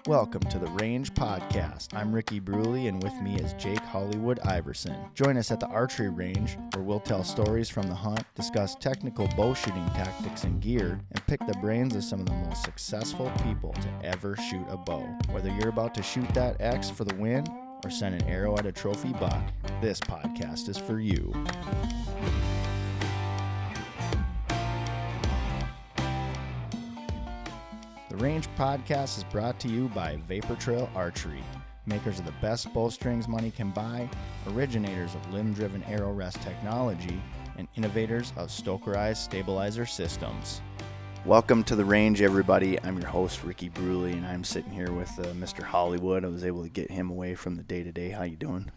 Welcome to the Range Podcast. I'm Ricky Bruley, and with me is Jake Hollywood Iverson. Join us at the Archery Range, where we'll tell stories from the hunt, discuss technical bow shooting tactics and gear, and pick the brains of some of the most successful people to ever shoot a bow. Whether you're about to shoot that X for the win or send an arrow at a trophy buck, this podcast is for you. The Range Podcast is brought to you by Vapor Trail Archery, makers of the best bowstrings money can buy, originators of limb-driven arrow rest technology, and innovators of Stokerized stabilizer systems. Welcome to the Range, everybody. I'm your host, Ricky Bruley, and I'm sitting here with Mr. Hollywood. I was able to get him away from the day-to-day. How you doing?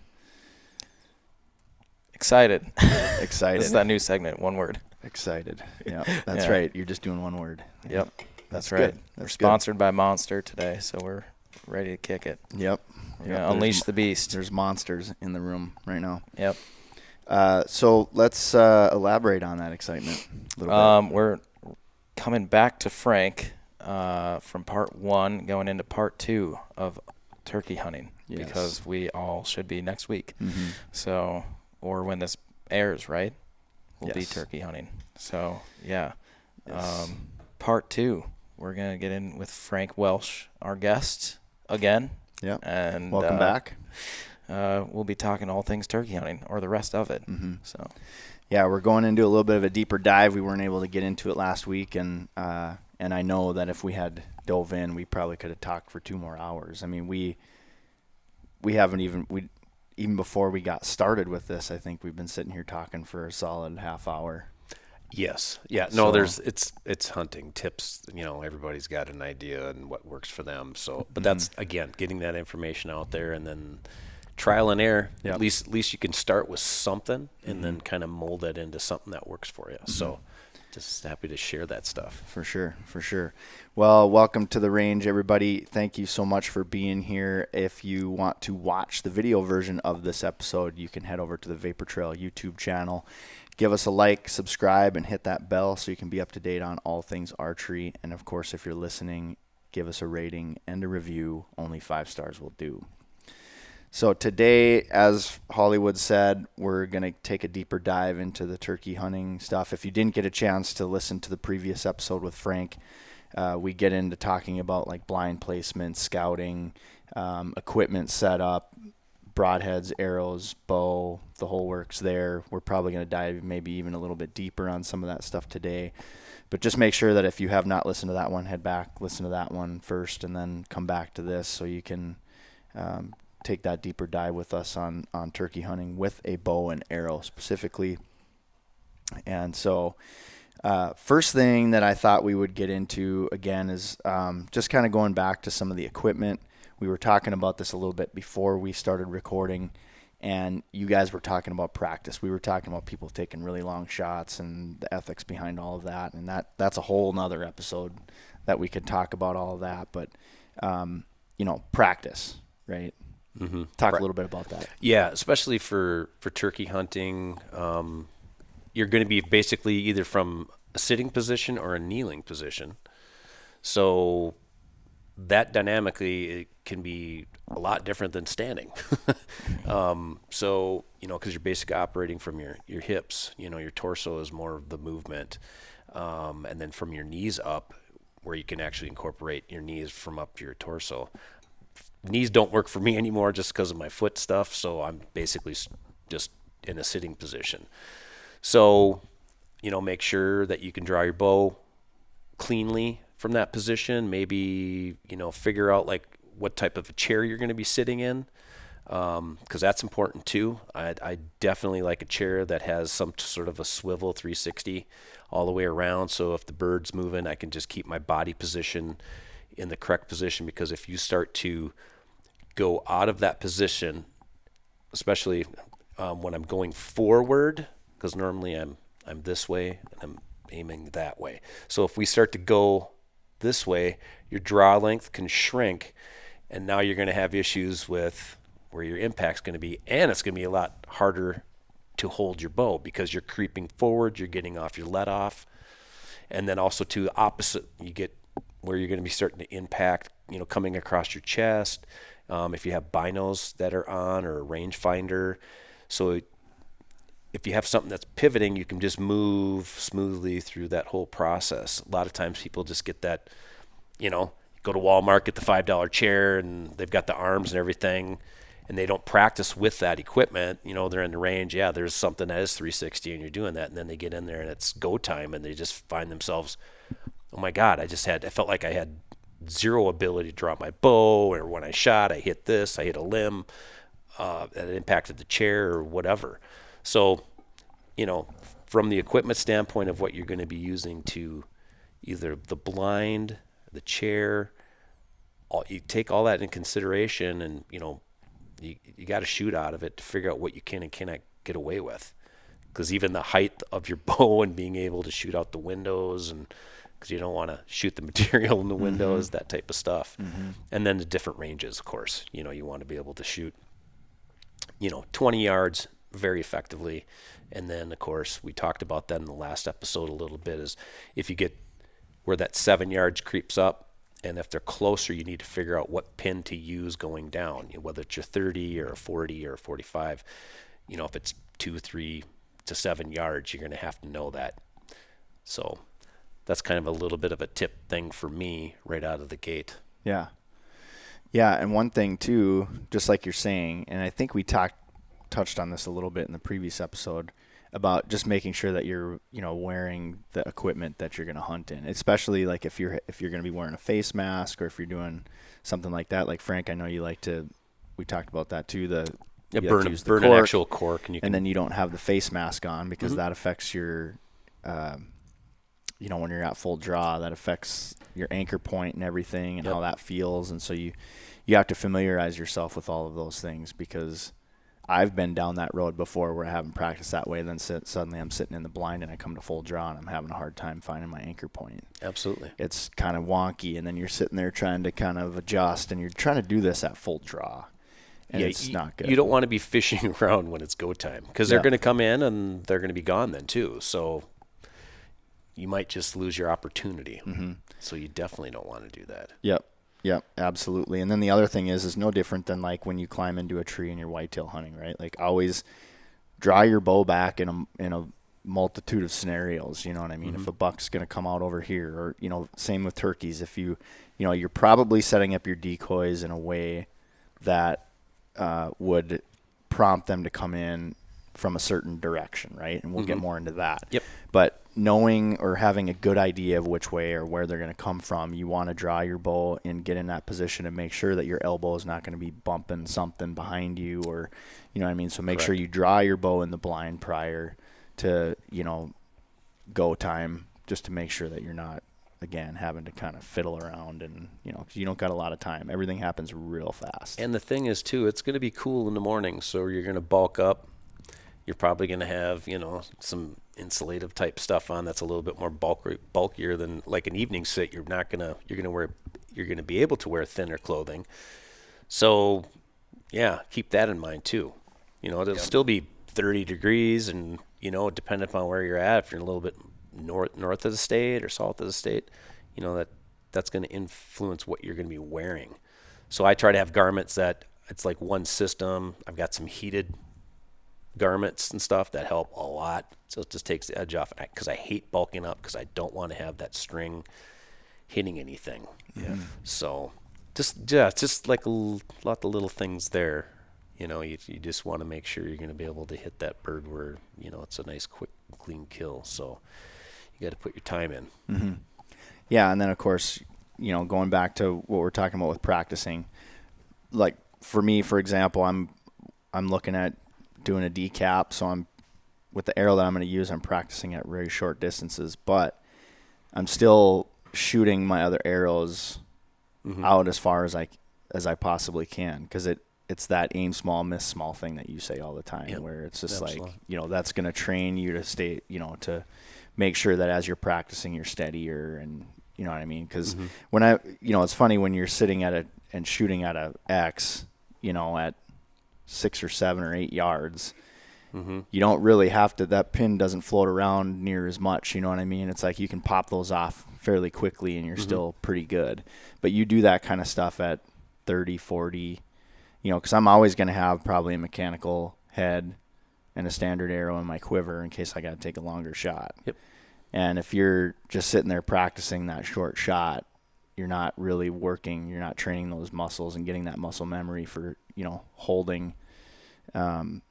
Excited. Excited. This is that new segment, one word. Excited. Yeah, that's right. You're just doing one word. Yep. That's right. Good. We're sponsored by Monster today, so we're ready to kick it. Yep. Unleash the beast. There's monsters in the room right now. Yep. So let's elaborate on that excitement a little bit. We're coming back to Frank from part 1, going into part 2 of turkey hunting, because we all should be next week. Mm-hmm. So, or when this airs, right? We'll be Yes. turkey hunting. So, yeah. Yes. Part 2. We're going to get in with Frank Welsch, our guest, again. Yep. And welcome back. We'll be talking all things turkey hunting, or the rest of it. Mm-hmm. So, yeah, we're going into a little bit of a deeper dive. We weren't able to get into it last week, and I know that if we had dove in, we probably could have talked for 2 more hours. I mean, we haven't even before we got started with this, I think we've been sitting here talking for a solid half hour. Yes. Yeah. No, it's hunting tips. You know, everybody's got an idea and what works for them. So, but that's, again, getting that information out there and then trial and error. Yep. At least you can start with something and then kind of mold that into something that works for you. So just happy to share that stuff. For sure. Well, welcome to the Range, everybody. Thank you so much for being here. If you want to watch the video version of this episode, you can head over to the Vapor Trail YouTube channel. Give us a like, subscribe, and hit that bell so you can be up to date on all things archery. And, of course, if you're listening, give us a rating and a review. Only 5 stars will do. So today, as Hollywood said, we're going to take a deeper dive into the turkey hunting stuff. If you didn't get a chance to listen to the previous episode with Frank, we get into talking about like blind placement, scouting, equipment setup, broadheads, arrows, bow, the whole works there. We're probably going to dive maybe even a little bit deeper on some of that stuff today. But just make sure that if you have not listened to that one, head back, listen to that one first, and then come back to this so you can take that deeper dive with us on turkey hunting with a bow and arrow specifically. And so first thing that I thought we would get into again is just kind of going back to some of the equipment. We were talking about this a little bit before we started recording, and you guys were talking about practice. We were talking about people taking really long shots and the ethics behind all of that, and that's a whole nother episode that we could talk about all of that. But, practice, right? Mm-hmm. Talk a little bit about that. Yeah, especially for turkey hunting, you're going to be basically either from a sitting position or a kneeling position. So that dynamically it can be a lot different than standing. So, because you're basically operating from your hips, your torso is more of the movement. And then from your knees up, where you can actually incorporate your knees from up your torso. Knees don't work for me anymore just because of my foot stuff. So I'm basically just in a sitting position. So, make sure that you can draw your bow cleanly from that position. Maybe, figure out like what type of a chair you're going to be sitting in, because that's important too. I definitely like a chair that has some sort of a swivel 360 all the way around. So if the bird's moving, I can just keep my body position in the correct position, because if you start to go out of that position, especially when I'm going forward, because normally I'm this way and I'm aiming that way. So if we start to go this way, your draw length can shrink, and now you're going to have issues with where your impact's going to be, and it's going to be a lot harder to hold your bow because you're creeping forward, you're getting off your let off, and then also to the opposite, you get where you're going to be starting to impact, coming across your chest. If you have binos that are on or a rangefinder. So if you have something that's pivoting, you can just move smoothly through that whole process. A lot of times people just get that, go to Walmart, get the $5 chair, and they've got the arms and everything, and they don't practice with that equipment. They're in the range. Yeah, there's something that is 360 and you're doing that, and then they get in there and it's go time, and they just find themselves, oh my God, I felt like I had zero ability to draw my bow, or when I shot, I hit this, I hit a limb, that impacted the chair or whatever. So, from the equipment standpoint of what you're going to be using to either the blind, the chair, you take all that in consideration, and, you got to shoot out of it to figure out what you can and cannot get away with. Because even the height of your bow and being able to shoot out the windows, and because you don't want to shoot the material in the windows, that type of stuff. And then the different ranges, of course. You want to be able to shoot, 20 yards very effectively. And then, of course, we talked about that in the last episode a little bit, is if you get where that 7 yards creeps up, and if they're closer, you need to figure out what pin to use going down, whether it's your 30 or a 40 or a 45. If it's 2, 3 to 7 yards, you're going to have to know that. So that's kind of a little bit of a tip thing for me right out of the gate. Yeah. Yeah, and one thing too, just like you're saying, and I think we touched on this a little bit in the previous episode, about just making sure that you're, wearing the equipment that you're going to hunt in, especially like if you're going to be wearing a face mask, or if you're doing something like that. Like Frank, I know you like to, we talked about that too, burn an actual cork, and then you don't have the face mask on, because that affects your, when you're at full draw, that affects your anchor point and everything, and how that feels. And so you have to familiarize yourself with all of those things, because I've been down that road before where I haven't practiced that way. Then suddenly I'm sitting in the blind and I come to full draw and I'm having a hard time finding my anchor point. Absolutely. It's kind of wonky, and then you're sitting there trying to kind of adjust, and you're trying to do this at full draw. And it's not good. You don't want to be fishing around when it's go time, because they're going to come in and they're going to be gone then too. So you might just lose your opportunity. So you definitely don't want to do that. Yep, absolutely. And then the other thing is no different than like when you climb into a tree and you're whitetail hunting, right? Like always draw your bow back in a multitude of scenarios. You know what I mean? If a buck's going to come out over here, or, same with turkeys. If you're probably setting up your decoys in a way that would prompt them to come in from a certain direction, right? And we'll get more into that. Yep. But knowing or having a good idea of which way or where they're going to come from, you want to draw your bow and get in that position and make sure that your elbow is not going to be bumping something behind you, or, you know what I mean? So make sure you draw your bow in the blind prior to, go time, just to make sure that you're not, again, having to kind of fiddle around, and, 'cause you don't got a lot of time. Everything happens real fast. And the thing is too, it's going to be cool in the morning, so you're going to bulk up. You're probably going to have, some insulative type stuff on that's a little bit more bulkier than like an evening sit. You're going to be able to wear thinner clothing. So, yeah, keep that in mind too. It'll still be 30 degrees, and, depending upon where you're at, if you're a little bit north of the state or south of the state, that's going to influence what you're going to be wearing. So I try to have garments that it's like one system. I've got some heated garments and stuff that help a lot, so it just takes the edge off, because I hate bulking up, because I don't want to have that string hitting anything. So just like a lot of little things there. You just want to make sure you're going to be able to hit that bird where it's a nice quick clean kill. So you got to put your time in. Yeah, and then of course, going back to what we're talking about with practicing, like for me, for example, I'm looking at doing a decap, so I'm with the arrow that I'm going to use, I'm practicing at very short distances, but I'm still shooting my other arrows out as far as I possibly can, because it's that aim small, miss small thing that you say all the time, where it's just like, that's going to train you to stay, to make sure that as you're practicing, you're steadier, and you know what I mean? Because when it's funny when you're sitting and shooting at a X, at 6 or 7 or 8 yards, you don't really have to, that pin doesn't float around near as much, you know what I mean? It's like you can pop those off fairly quickly and you're still pretty good. But you do that kind of stuff at 30, 40, you know, because I'm always going to have probably a mechanical head and a standard arrow in my quiver in case I got to take a longer shot. Yep. And if you're just sitting there practicing that short shot, you're not really working, you're not training those muscles and getting that muscle memory for, you know, holding on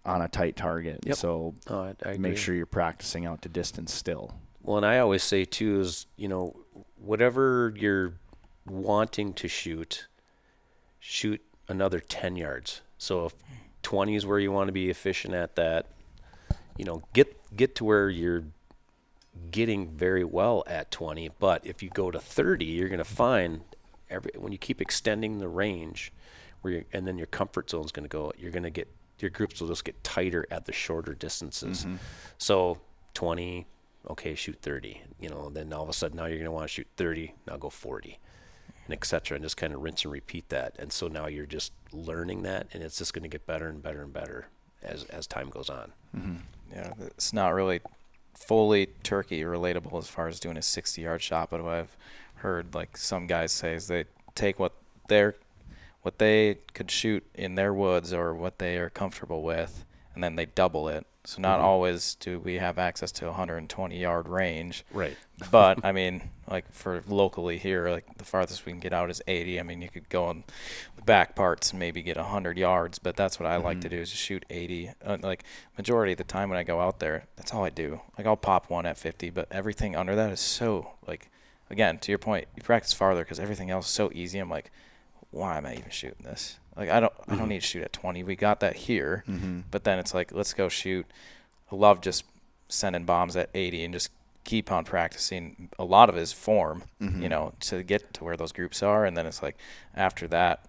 a tight target. Yep. So I agree. make sure you're practicing out to distance still. Well, and I always say too is, you know, whatever you're wanting to shoot another 10 yards. So if 20 is where you want to be efficient at that, you know, get to where you're getting very well at 20. But if you go to 30, you're going to find when you keep extending the range, and then your comfort zone is going to go, you're going to get, your groups will just get tighter at the shorter distances. So 20, okay, shoot 30. You know, then all of a sudden now you're going to want to shoot 30. Now go 40, and et cetera, and just kind of rinse and repeat that. And so now you're just learning that, and it's just going to get better and better and better as time goes on. Yeah, it's not really fully turkey relatable as far as doing a 60-yard shot, but what I've heard like some guys say is they take what they could shoot in their woods or what they are comfortable with, and then they double it. So not always do we have access to 120-yard range. Right. But, I mean, like for locally here, like the farthest we can get out is 80. I mean, you could go on the back parts and maybe get 100 yards, but that's what I like to do is just shoot 80. Like majority of the time when I go out there, that's all I do. Like I'll pop one at 50, but everything under that is so, like, again, to your point, you practice farther because everything else is so easy. I'm like, why am I even shooting this? Like I don't need to shoot at 20. We got that here, but then it's like let's go shoot. I love just sending bombs at 80 and just keep on practicing. A lot of it is form, you know, to get to where those groups are, and then it's like after that,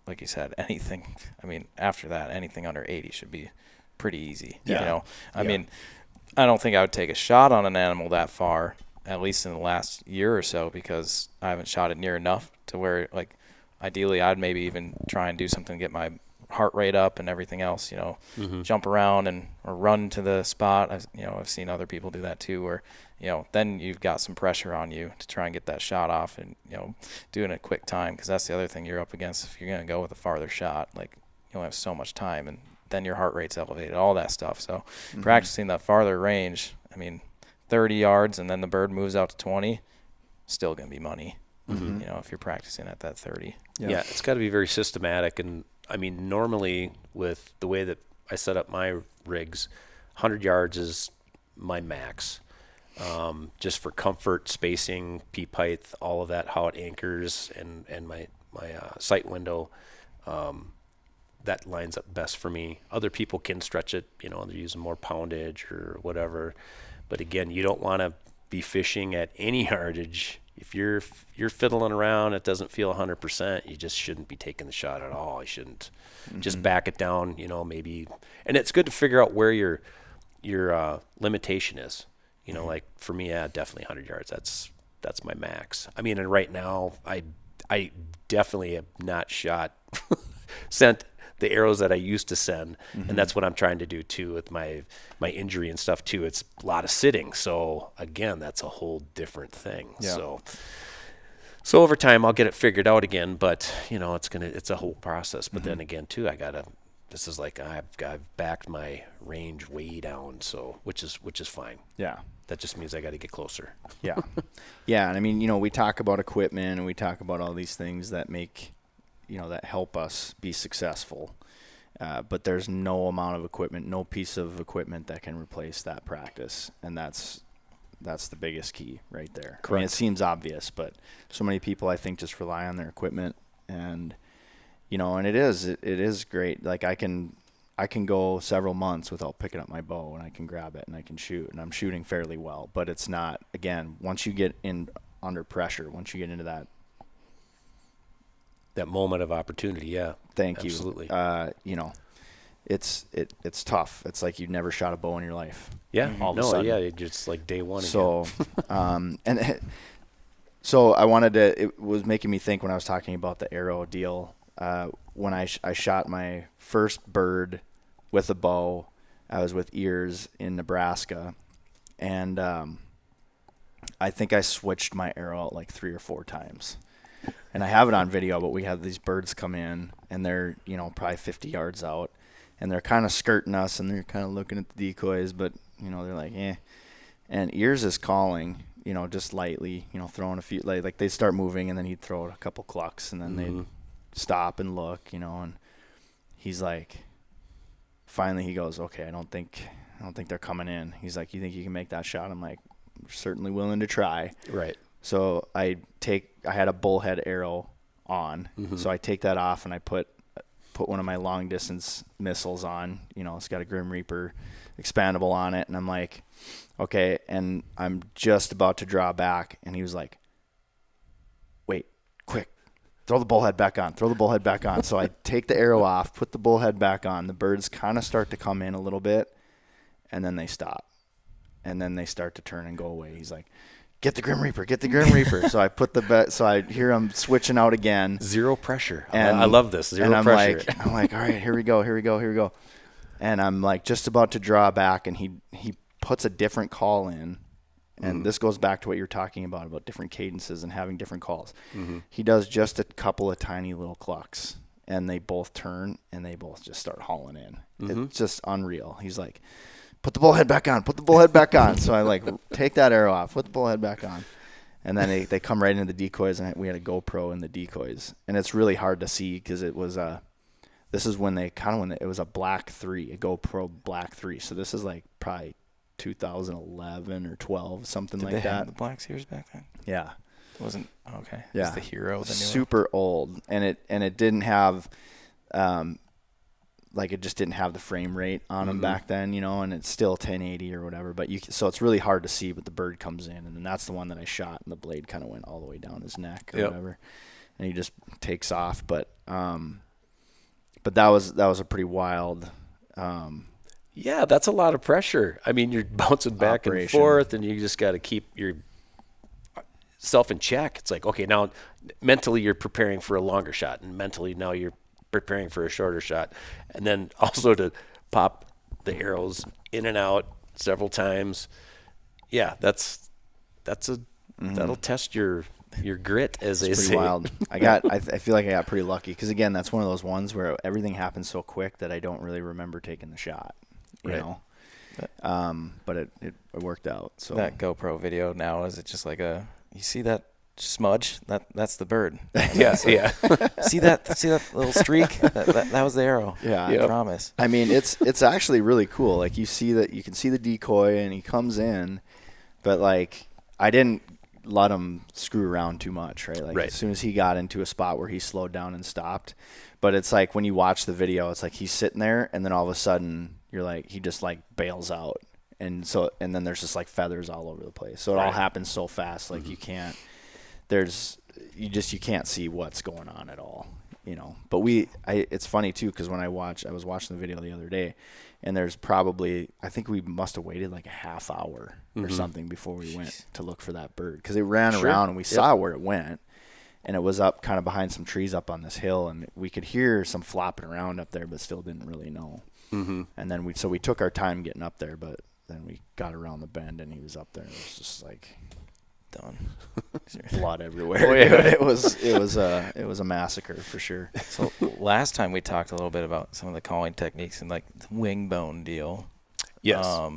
like you said, anything. I mean, after that, anything under 80 should be pretty easy. Yeah. You know, I mean, I don't think I would take a shot on an animal that far, at least in the last year or so, because I haven't shot it near enough to where like. Ideally, I'd maybe even try and do something to get my heart rate up and everything else, you know, jump around or run to the spot. I've seen other people do that too, where, you know, then you've got some pressure on you to try and get that shot off and, you know, doing a quick time. Because that's the other thing you're up against. If you're going to go with a farther shot, like you only have so much time and then your heart rate's elevated, all that stuff. So practicing that farther range, I mean, 30 yards and then the bird moves out to 20, still going to be money. You know, if you're practicing at that 30. Yeah, it's got to be very systematic. And I mean, normally with the way that I set up my rigs, 100 yards is my max. Just for comfort, spacing, peep height, all of that, how it anchors, and my sight window, that lines up best for me. Other people can stretch it, you know, they're using more poundage or whatever. But again, you don't want to be fishing at any yardage. If you're fiddling around, it doesn't feel 100%, you just shouldn't be taking the shot at all. You shouldn't just back it down, you know, maybe. And it's good to figure out where your limitation is. You know, like for me, definitely 100 yards. That's my max. I mean, and right now, I definitely have not sent the arrows that I used to send, and that's what I'm trying to do too with my injury and stuff too. It's a lot of sitting, so again, that's a whole different thing. Yeah. So over time, I'll get it figured out again, but you know, it's a whole process. But then again, too, this is like I've backed my range way down, so which is fine. Yeah. That just means I got to get closer. Yeah. Yeah, and I mean, you know, we talk about equipment and we talk about all these things that make, you know, that help us be successful. But there's no amount of equipment, no piece of equipment that can replace that practice. And that's the biggest key right there. Correct. I mean, it seems obvious, but so many people I think just rely on their equipment, and you know, and it is great. Like I can go several months without picking up my bow, and I can grab it and I can shoot, and I'm shooting fairly well. But it's not, again, once you get in under pressure, once you get into that moment of opportunity, yeah. Thank you. Absolutely. You know, it's tough. It's like you've never shot a bow in your life. Yeah. All of a sudden. Yeah, it's just like day one. So, so I wanted to. It was making me think when I was talking about the arrow deal. When I shot my first bird with a bow, I was with Ears in Nebraska, and I think I switched my arrow out like 3 or 4 times. And I have it on video, but we had these birds come in, and they're, probably 50 yards out, and they're kind of skirting us, and they're kind of looking at the decoys, but, they're like, eh. And Ears is calling, just lightly, throwing a few, like they'd start moving, and then he'd throw a couple clucks, and then they'd stop and look, and he's like, finally he goes, okay, I don't think they're coming in. He's like, you think you can make that shot? I'm like, certainly willing to try. Right. So I had a bullhead arrow on, so I take that off and I put one of my long distance missiles on. It's got a Grim Reaper expandable on it, and I'm like, okay, and I'm just about to draw back, and he was like, wait, quick, throw the bullhead back on. So I take the arrow off, put the bullhead back on. The birds kind of start to come in a little bit, and then they stop, and then they start to turn and go away. He's like, get the Grim Reaper. So I put so I hear him switching out again. Zero pressure. And I love this. Zero pressure. I'm like, all right, here we go. And I'm like just about to draw back, and he puts a different call in. And this goes back to what you're talking about different cadences and having different calls. He does just a couple of tiny little clucks, and they both turn, and they both just start hauling in. It's just unreal. He's like, put the bullhead back on. So I like take that arrow off, put the bullhead back on. And then they come right into the decoys, and we had a GoPro in the decoys. And it's really hard to see because it was this is when it was a Black 3, a GoPro Black 3. So this is like probably 2011 or 12, something like Did they that. have the Black Series back then? Yeah. It wasn't okay. Yeah. It's the Hero. The super old, and it didn't have it just didn't have the frame rate on them back then, and it's still 1080 or whatever. But so it's really hard to see. But the bird comes in, and then that's the one that I shot, and the blade kind of went all the way down his neck or whatever, and he just takes off. But that was a pretty wild. Yeah, that's a lot of pressure. I mean, you're bouncing back and forth, and you just got to keep yourself in check. It's like, okay, now mentally you're preparing for a longer shot, and mentally now you're preparing for a shorter shot, and then also to pop the arrows in and out several times. Yeah, that'll test your grit, as they say. Wild. I feel like I got pretty lucky because again, that's one of those ones where everything happens so quick that I don't really remember taking the shot. You know, but it worked out. So that GoPro video now, is it just like you see that smudge? That's the bird. Yeah. See that little streak? that was the arrow. Yeah, I promise. I mean, it's actually really cool. Like you can see the decoy, and he comes in, but like I didn't let him screw around too much, right? Like as soon as he got into a spot where he slowed down and stopped. But it's like when you watch the video, it's like he's sitting there, and then all of a sudden you're like, he just like bails out, and then there's just like feathers all over the place. So it all happens so fast, like you can't see what's going on at all, But it's funny too, because when I was watching the video the other day, and there's probably, I think we must have waited like a half hour or something before we went to look for that bird, because it ran around and we saw where it went. And it was up kind of behind some trees up on this hill, and we could hear some flopping around up there, but still didn't really know. And then we took our time getting up there, but then we got around the bend, and he was up there, and it was just like done, blood everywhere. Oh, yeah. It was a massacre for sure. So last time we talked a little bit about some of the calling techniques and like the wing bone deal. Yes.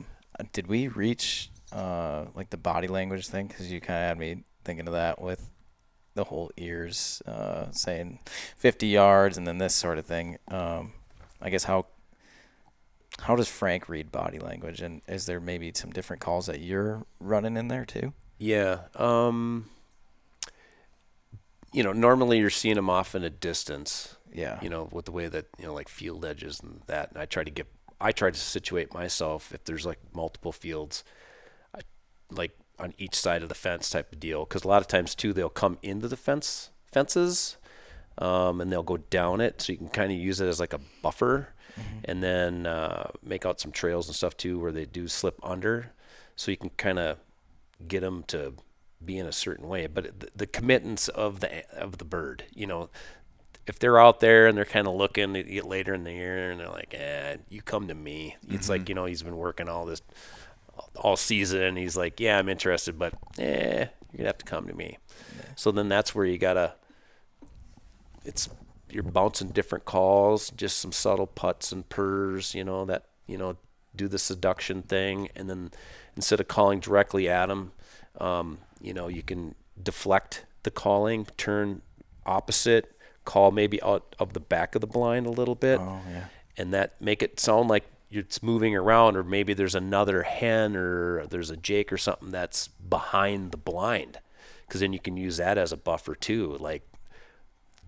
Did we reach like the body language thing? Because you kind of had me thinking of that with the whole Ears saying 50 yards and then this sort of thing. I guess how does Frank read body language, and is there maybe some different calls that you're running in there too? Yeah. Normally you're seeing them off in a distance. Yeah. With the way that, like field edges and that. And I try to situate myself if there's like multiple fields, like on each side of the fence type of deal. Because a lot of times too, they'll come into the fences, and they'll go down it. So you can kind of use it as like a buffer, and then make out some trails and stuff too, where they do slip under. So you can kind of get them to be in a certain way. But the committance of the bird, if they're out there and they're kind of looking, they get later in the year and they're like, you come to me. It's like, he's been working all season and he's like, yeah, I'm interested, but you're gonna have to come to me. Yeah. So then that's where you're bouncing different calls, just some subtle putts and purrs, do the seduction thing, and then instead of calling directly at them, you can deflect the calling, turn opposite, call maybe out of the back of the blind a little bit, and that make it sound like it's moving around, or maybe there's another hen or there's a jake or something that's behind the blind, because then you can use that as a buffer too, like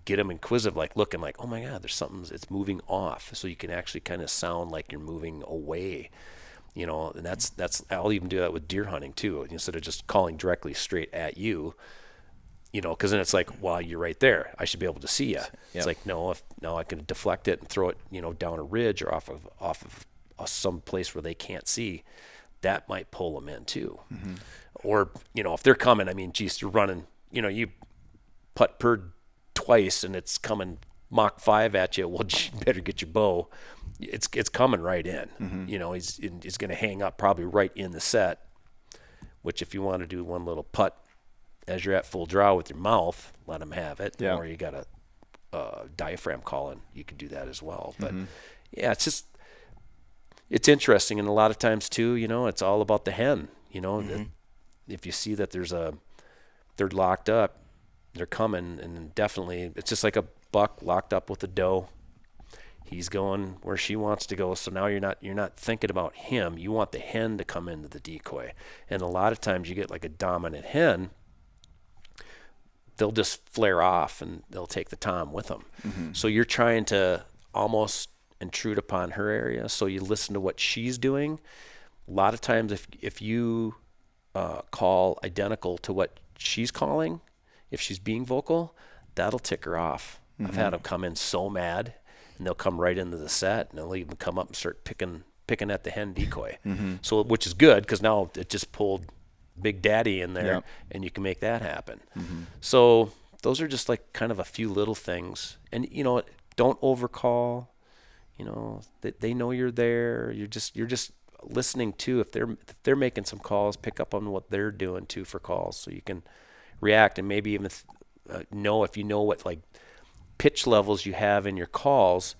get them inquisitive, like looking like, oh my God, there's something, it's moving off, so you can actually kind of sound like you're moving away, and that's I'll even do that with deer hunting too, instead of just calling directly straight at you. Because then it's like, well, you're right there, I should be able to see you. Yep. It's like, no, I can deflect it and throw it, down a ridge or off of some place where they can't see. That might pull them in too. Mm-hmm. Or, if they're coming, I mean, geez, you're running, you putt per twice and it's coming Mach 5 at you. Well, you better get your bow. It's coming right in. Mm-hmm. He's going to hang up probably right in the set. Which, if you want to do one little putt as you're at full draw with your mouth, let them have it. Yeah. Or you got a diaphragm calling, you can do that as well. But yeah, it's interesting, and a lot of times too, it's all about the hen. If you see that they're locked up, they're coming, and definitely it's just like a buck locked up with a doe. He's going where she wants to go, so now you're not thinking about him. You want the hen to come into the decoy, and a lot of times you get like a dominant hen. They'll just flare off and they'll take the tom with them. Mm-hmm. So you're trying to almost intrude upon her area. So you listen to what she's doing. A lot of times if you call identical to what she's calling, if she's being vocal, that'll tick her off. Mm-hmm. I've had them come in so mad, and they'll come right into the set, and they'll even come up and start picking at the hen decoy. Mm-hmm. So, which is good, because now it just pulled Big Daddy in there, and you can make that happen. Mm-hmm. So those are just like kind of a few little things. And don't overcall. They know you're there. You're just listening too. If they're making some calls, pick up on what they're doing too for calls, so you can react, and maybe even know if you know what like pitch levels you have in your calls.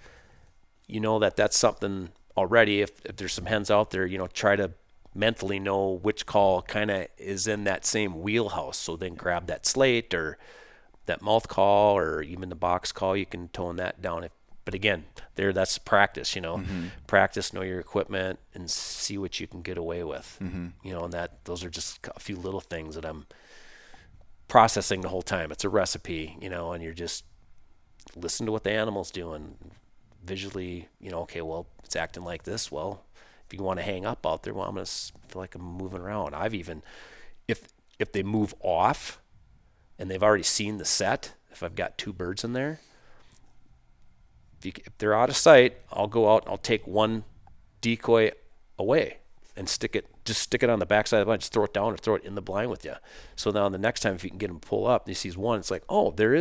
That's something already. If there's some hens out there, try to mentally know which call kind of is in that same wheelhouse. So then grab that slate or that mouth call or even the box call. You can tone that down. But again, that's practice, mm-hmm. Practice, know your equipment, and see what you can get away with. Mm-hmm. And those are just a few little things that I'm processing the whole time. It's a recipe, and you're just listen to what the animal's doing visually. Okay, well, it's acting like this. Well, if you want to hang up out there, well, I'm going to feel like I'm moving around. I've even, if they move off and they've already seen the set, if I've got two birds in there, if they're out of sight, I'll go out and I'll take one decoy away and stick it on the backside of the blind, just throw it down or throw it in the blind with you. So now the next time, if you can get them to pull up and he sees one, it's like, oh, there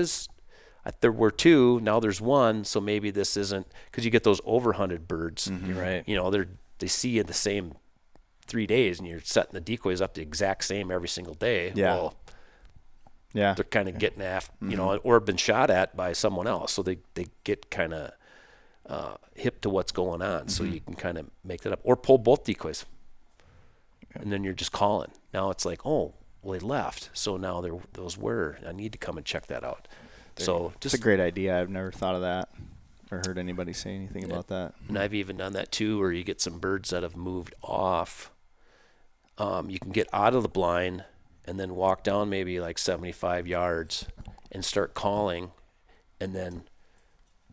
were two, now there's one, so maybe this isn't, because you get those overhunted birds. Mm-hmm. You're right. They see you the same 3 days, and you're setting the decoys up the exact same every single day. Yeah. Well, they're kind of getting after, or been shot at by someone else. So they get kind of hip to what's going on. Mm-hmm. So you can kind of make that up, or pull both decoys, and then you're just calling. Now it's like, oh, well, they left, so now I need to come and check that out. So it's a great idea. I've never thought of that or heard anybody say anything about that. And I've even done that too, where you get some birds that have moved off. You can get out of the blind and then walk down maybe like 75 yards and start calling, and then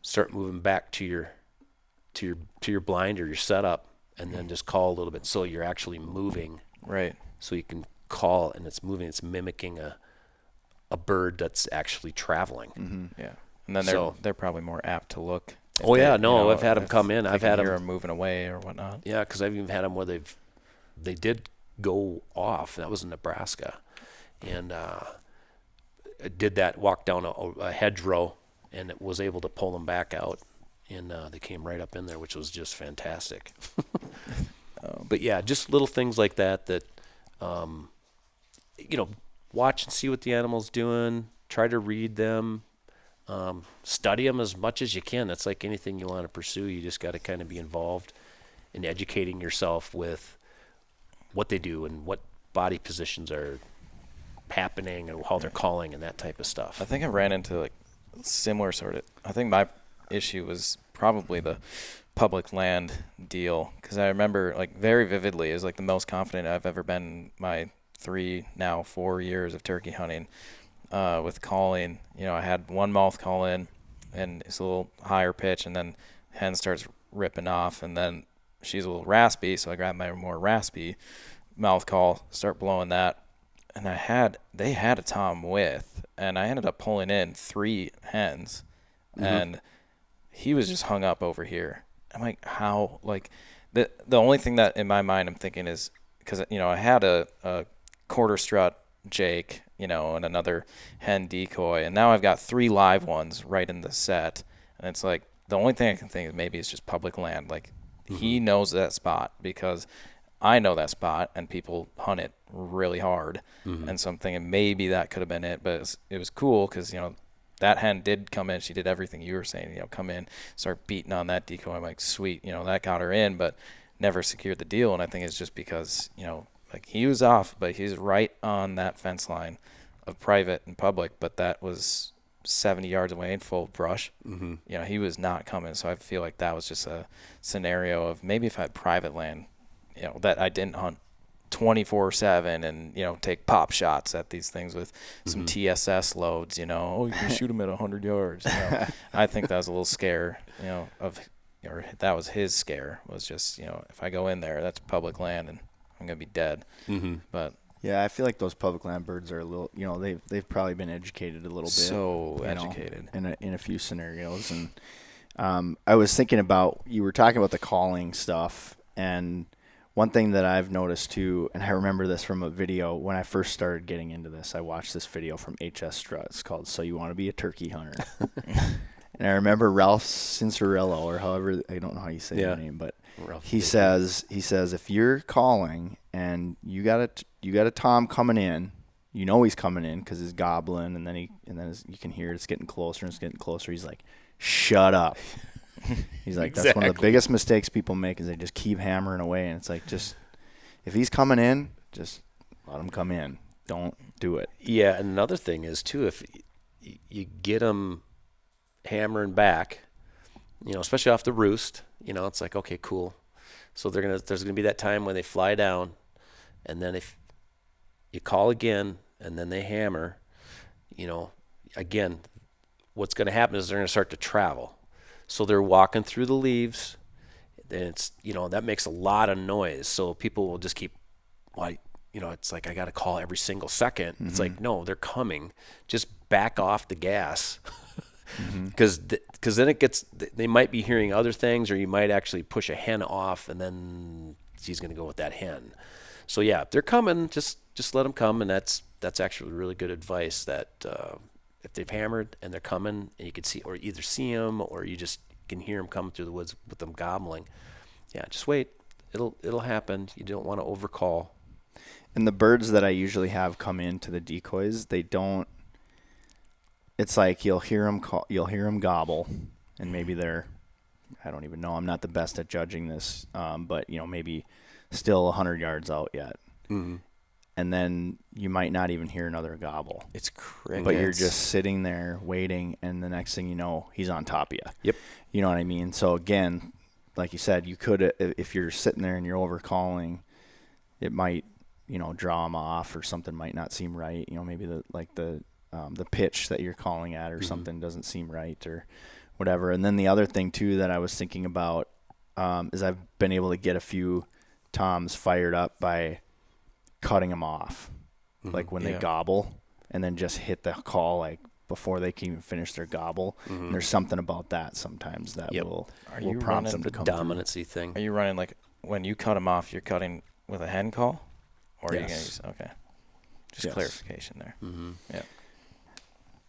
start moving back to your blind or your setup, and then just call a little bit. So you're actually moving. Right. So you can call, and it's moving. It's mimicking a bird that's actually traveling. Mm-hmm. Yeah. And then they're probably more apt to look. Oh yeah, no, I've had them come in. I've had them moving away or whatnot. Yeah, because I've even had them where they did go off. That was in Nebraska, and I did that. Walked down a hedgerow and it was able to pull them back out, and they came right up in there, which was just fantastic. But yeah, just little things like that, watch and see what the animal's doing, try to read them, study them as much as you can. That's like anything you want to pursue. You just got to kind of be involved in educating yourself with what they do and what body positions are happening and how they're calling and that type of stuff. I think I ran into like similar sort of. I think my issue was probably the public land deal, because I remember like very vividly, it was like the most confident I've ever been in my 4 years of turkey hunting with calling. I had one mouth call in, and it's a little higher pitch, and then hen starts ripping off, and then she's a little raspy, so I grab my more raspy mouth call, start blowing that, and they had a tom with, and I ended up pulling in 3 hens, and he was just hung up over here. I'm like, how? Like, the only thing that in my mind I'm thinking is, because I had a quarter strut Jake, and another hen decoy, and now I've got 3 live ones right in the set, and it's like the only thing I can think is maybe it's just public land. Like, he knows that spot because I know that spot, and people hunt it really hard, and so I'm thinking maybe that could have been it. But it was cool because that hen did come in. She did everything you were saying, come in, start beating on that decoy. I'm like, sweet, that got her in, but never secured the deal. And I think it's just because, like, he was off, but he's right on that fence line of private and public, but that was 70 yards away in full brush. He was not coming. So I feel like that was just a scenario of maybe if I had private land, that I didn't hunt 24/7 and take pop shots at these things with some TSS loads, oh, you can shoot them at 100 yards. I think that was a little scare, or that was his scare, was just, if I go in there, that's public land and I'm gonna be dead. But yeah, I feel like those public land birds are a little, they've probably been educated a little bit. So educated in a few scenarios. And I was thinking about, you were talking about the calling stuff, and one thing that I've noticed too, and I remember this from a video when I first started getting into this, I watched this video from HS Struts called "So You Want to Be a Turkey Hunter." And I remember Ralph Cincerillo, or however, I don't know how you say your name, but Ralph he says if you're calling and you got a tom coming in, he's coming in because he's gobbling, and then you can hear it's getting closer and it's getting closer. He's like, shut up. He's like, that's one of the biggest mistakes people make, is they just keep hammering away. And it's like, just, if he's coming in, just let him come in. Don't do it. Yeah, and another thing is, too, if you get them hammering back, especially off the roost, it's like, okay, cool. So there's going to be that time when they fly down, and then if you call again and then they hammer, again, what's going to happen is they're going to start to travel. So they're walking through the leaves, and it's, that makes a lot of noise. So people will just keep, it's like, I got to call every single second. It's like, no, they're coming. Just back off the gas. Because then they might be hearing other things, or you might actually push a hen off, and then she's going to go with that hen. So yeah, if they're coming, just let them come, and that's actually really good advice. That if they've hammered and they're coming, and you can see, or either see them, or you just can hear them coming through the woods with them gobbling. Yeah, just wait. It'll happen. You don't want to overcall. And the birds that I usually have come into the decoys, they don't. It's like you'll hear them gobble, and maybe they're, I don't even know. I'm not the best at judging this, but maybe still 100 yards out yet. And then you might not even hear another gobble. it's crazy. But you're just sitting there waiting, and the next thing you know, he's on top of you. Yep. You know what I mean? So again, like you said, you could, if you're sitting there and you're overcalling, it might, draw him off, or something might not seem right. Maybe the pitch that you're calling at, or something doesn't seem right, or whatever. And then the other thing too that I was thinking about is I've been able to get a few toms fired up by cutting them off, like when they gobble, and then just hit the call like before they can even finish their gobble. And there's something about that sometimes that will prompt them to come through. Dominancy thing. Are you running, like, when you cut them off, you're cutting with a hen call? Or are you going to use, okay. Just clarification there. Yeah.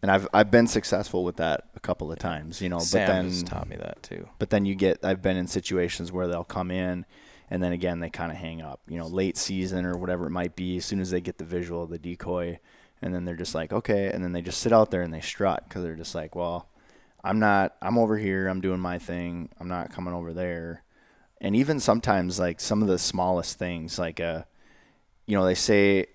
And I've been successful with that a couple of times, you know. Sam but then has taught me that too. But then I've been in situations where they'll come in, and then again they kind of hang up, you know, late season or whatever it might be. As soon as they get the visual of the decoy, and then they're just like, okay, and then they just sit out there and they strut because they're just like, well, I'm over here, I'm doing my thing, I'm not coming over there. And even sometimes, like some of the smallest things, like you know, they say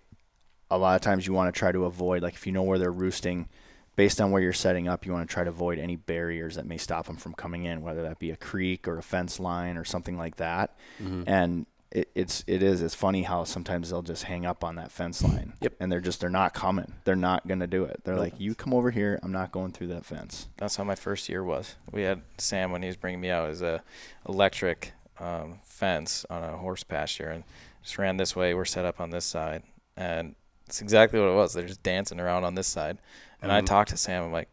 a lot of times you want to try to avoid, like if you know where they're roosting, based on where you're setting up, you want to try to avoid any barriers that may stop them from coming in, whether that be a creek or a fence line or something like that. Mm-hmm. And it's funny how sometimes they'll just hang up on that fence line. Yep. And they're not coming. They're not going to do it. They're like, you come over here, I'm not going through that fence. That's how my first year was. We had Sam, when he was bringing me out, as a electric fence on a horse pasture, and just ran this way. We're set up on this side, and it's exactly what it was. They're just dancing around on this side. And I talked to Sam. I'm like,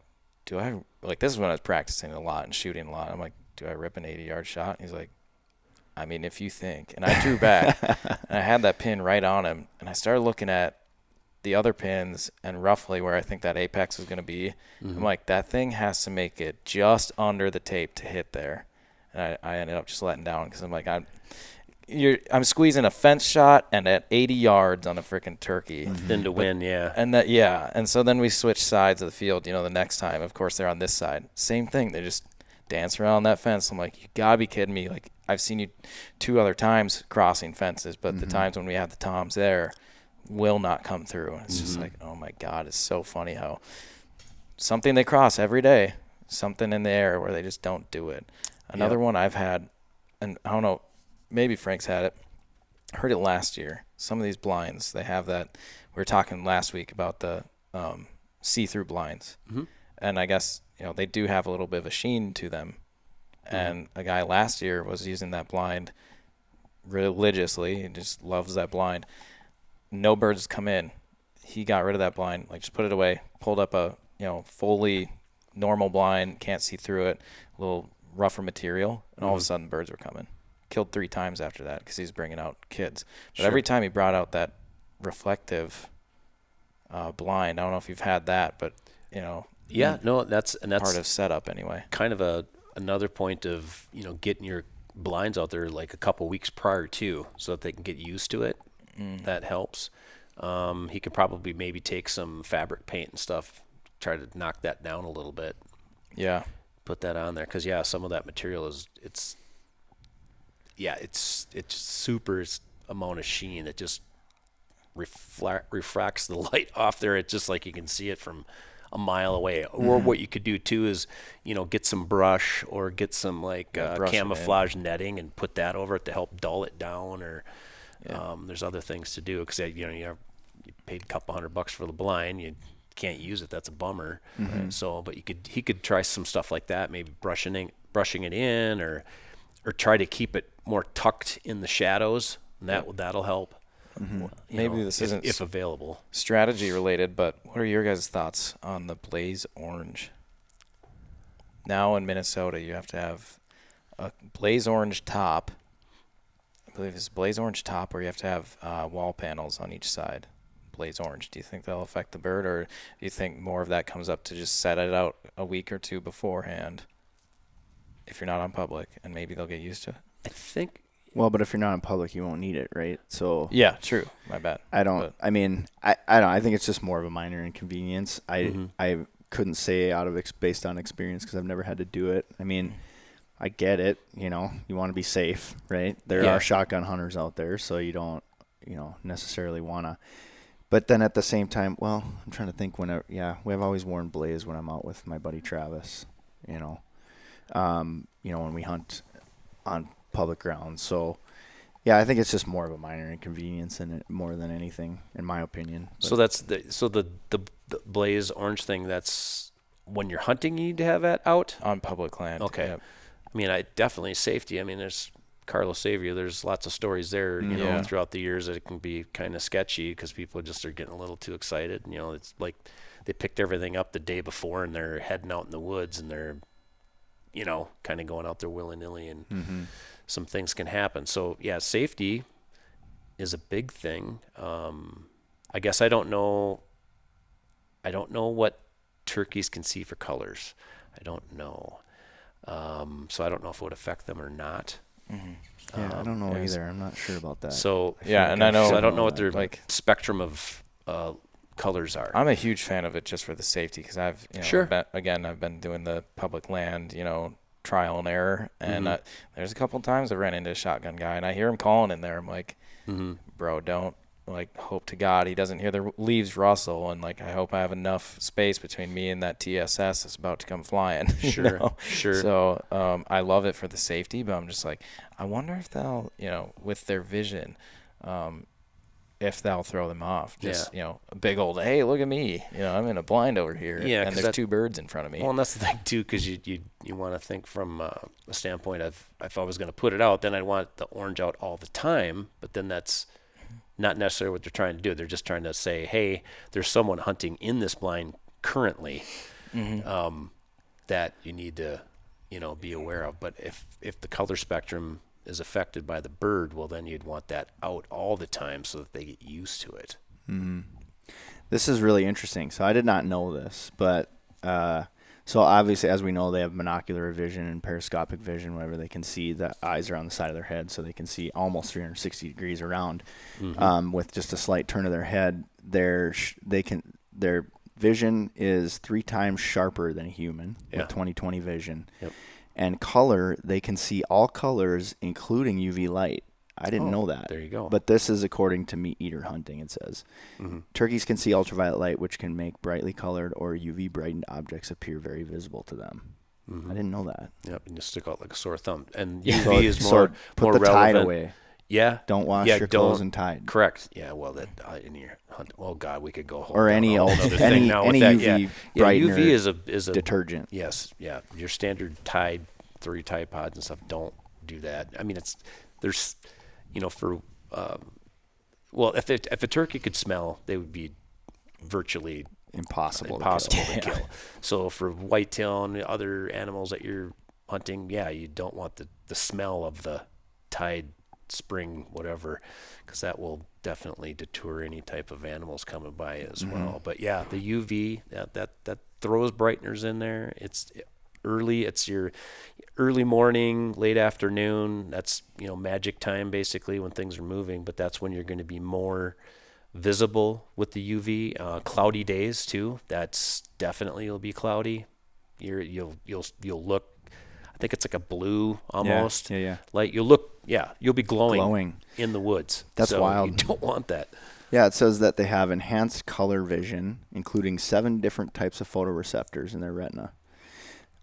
this is when I was practicing a lot and shooting a lot. I'm like, do I rip an 80-yard shot? And he's like, I mean, if you think. And I drew back, and I had that pin right on him. And I started looking at the other pins and roughly where I think that apex was going to be. Mm-hmm. I'm like, that thing has to make it just under the tape to hit there. And I ended up just letting down because I'm like, I'm squeezing a fence shot and at 80 yards on a freaking turkey. Then to win, yeah. And so then we switch sides of the field, you know, the next time. Of course, they're on this side. Same thing. They just dance around that fence. I'm like, you gotta be kidding me. Like, I've seen you 2 other times crossing fences, but the times when we have the toms there will not come through. It's just like, oh my God, it's so funny how something they cross every day, something in the air where they just don't do it. Another one I've had, and I don't know, maybe Frank's had it. I heard it last year. Some of these blinds, they have that. We were talking last week about the see-through blinds. Mm-hmm. And I guess, you know, they do have a little bit of a sheen to them. Mm-hmm. And a guy last year was using that blind religiously. He just loves that blind. No birds come in. He got rid of that blind, like just put it away, pulled up a, you know, fully normal blind, can't see through it, a little rougher material, and all of a sudden birds were coming. Killed 3 times after that because he's bringing out kids. But every time he brought out that reflective blind, I don't know if you've had that, but, you know. Yeah, no, that's part of setup anyway. Kind of another point of, you know, getting your blinds out there like a couple weeks prior to, so that they can get used to it. That helps. He could probably maybe take some fabric paint and stuff, try to knock that down a little bit. Yeah. Put that on there because some of that material it's super amount of sheen. It just refracts the light off there. It's just like you can see it from a mile away. Or what you could do too is, you know, get some brush or get some like camouflage netting and put that over it to help dull it down. Or there's other things to do because you paid a couple $100 for the blind. You can't use it. That's a bummer. Mm-hmm. So, but he could try some stuff like that. Maybe brushing it in or try to keep it more tucked in the shadows. And that'll help. Mm-hmm. Maybe this isn't if available strategy related, but what are your guys' thoughts on the blaze orange? Now in Minnesota, you have to have a blaze orange top. I believe it's blaze orange top, or you have to have wall panels on each side. Blaze orange. Do you think that'll affect the bird, or do you think more of that comes up to just set it out a week or two beforehand if you're not on public, and maybe they'll get used to it? I think. Well, but if you're not in public, you won't need it, right? So yeah, true. My bad. I don't. I mean, I don't. I think it's just more of a minor inconvenience. I couldn't say based on experience because I've never had to do it. I mean, I get it. You know, you want to be safe, right? There are shotgun hunters out there, so you don't, necessarily want to. But then at the same time, well, I'm trying to think we've always worn blaze when I'm out with my buddy Travis, when we hunt on public grounds. So, yeah, I think it's just more of a minor inconvenience more than anything, in my opinion. But so that's the blaze orange thing. That's when you're hunting, you need to have that out on public land. Okay. Yep. I mean, definitely safety. I mean, there's Carlos Xavier. There's lots of stories there, throughout the years that it can be kind of sketchy because people just are getting a little too excited. It's like they picked everything up the day before and they're heading out in the woods and they're, kind of going out there willy-nilly and some things can happen. So, yeah, safety is a big thing. I guess I don't know what turkeys can see for colors. I don't know. So I don't know if it would affect them or not. Yeah, I don't know either. I'm not sure about that. So Yeah, and I know. So I don't know what their like spectrum of colors are. I'm a huge fan of it just for the safety because I've Sure. I've been doing the public land trial and error, and there's a couple times I ran into a shotgun guy and I hear him calling in there. I'm like, bro, don't hope to God he doesn't hear the leaves rustle, and I hope I have enough space between me and that TSS that's about to come flying. Sure. So I love it for the safety, but I'm just like, I wonder if they'll with their vision, if they'll throw them off. Just a big old, hey, look at me, I'm in a blind over here, and there's two birds in front of me. Well, and that's the thing too, because you want to think from a standpoint of, if I was going to put it out, then I'd want the orange out all the time, but then that's not necessarily what they're trying to do. They're just trying to say, hey, there's someone hunting in this blind currently that you need to, be aware of. But if the color spectrum is affected by the bird, well, then you'd want that out all the time so that they get used to it. This is really interesting. So I did not know this, but so obviously, as we know, they have monocular vision and periscopic vision, wherever they can see. The eyes are on the side of their head, so they can see almost 360 degrees around. With just a slight turn of their head, their vision is 3 times sharper than a human with 20/20 vision. Yep. And color, they can see all colors, including UV light. I didn't know that. There you go. But this is according to Meat Eater Hunting, it says. Turkeys can see ultraviolet light, which can make brightly colored or UV brightened objects appear very visible to them. I didn't know that. Yep, and you stick out like a sore thumb. And So- UV is so more put the relevant. tide away. Yeah. Don't wash your clothes in Tide. Correct. Yeah, well, that in your hunt. Oh God, we could go whole Or down any a whole old- other any- thing now any with that. UV yeah, brightener UV is a detergent. Yes, yeah. Your standard Tide 3 Tide Pods and stuff don't do that. I mean, there's for well, if a turkey could smell, they would be virtually Impossible to kill. kill. So for whitetail and other animals that you're hunting, you don't want the smell of the Tide spring whatever, because that will definitely deter any type of animals coming by as well. But yeah, the UV that throws brighteners in there. It's early. It's your early morning, late afternoon. That's magic time basically when things are moving. But that's when you're going to be more visible with the UV. Cloudy days too. That's definitely will be cloudy. You'll look. I think it's like a blue almost. Yeah. Light. You'll be glowing in the woods. That's so wild. You don't want that. Yeah, it says that they have enhanced color vision, including 7 different types of photoreceptors in their retina.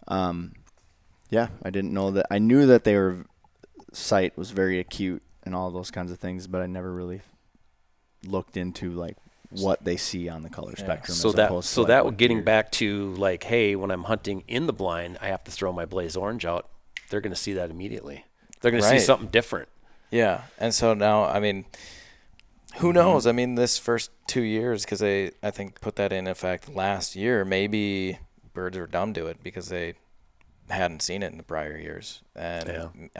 Yeah, I didn't know that. I knew that their sight was very acute and all those kinds of things, but I never really looked into what they see on the color spectrum. So that getting back to hey, when I'm hunting in the blind, I have to throw my blaze orange out. They're going to see that immediately. They're going to see something different. Yeah, and so now, I mean, who knows? I mean, this first 2 years, because I think put that in effect last year, maybe birds are dumb to it because they hadn't seen it in the prior years. And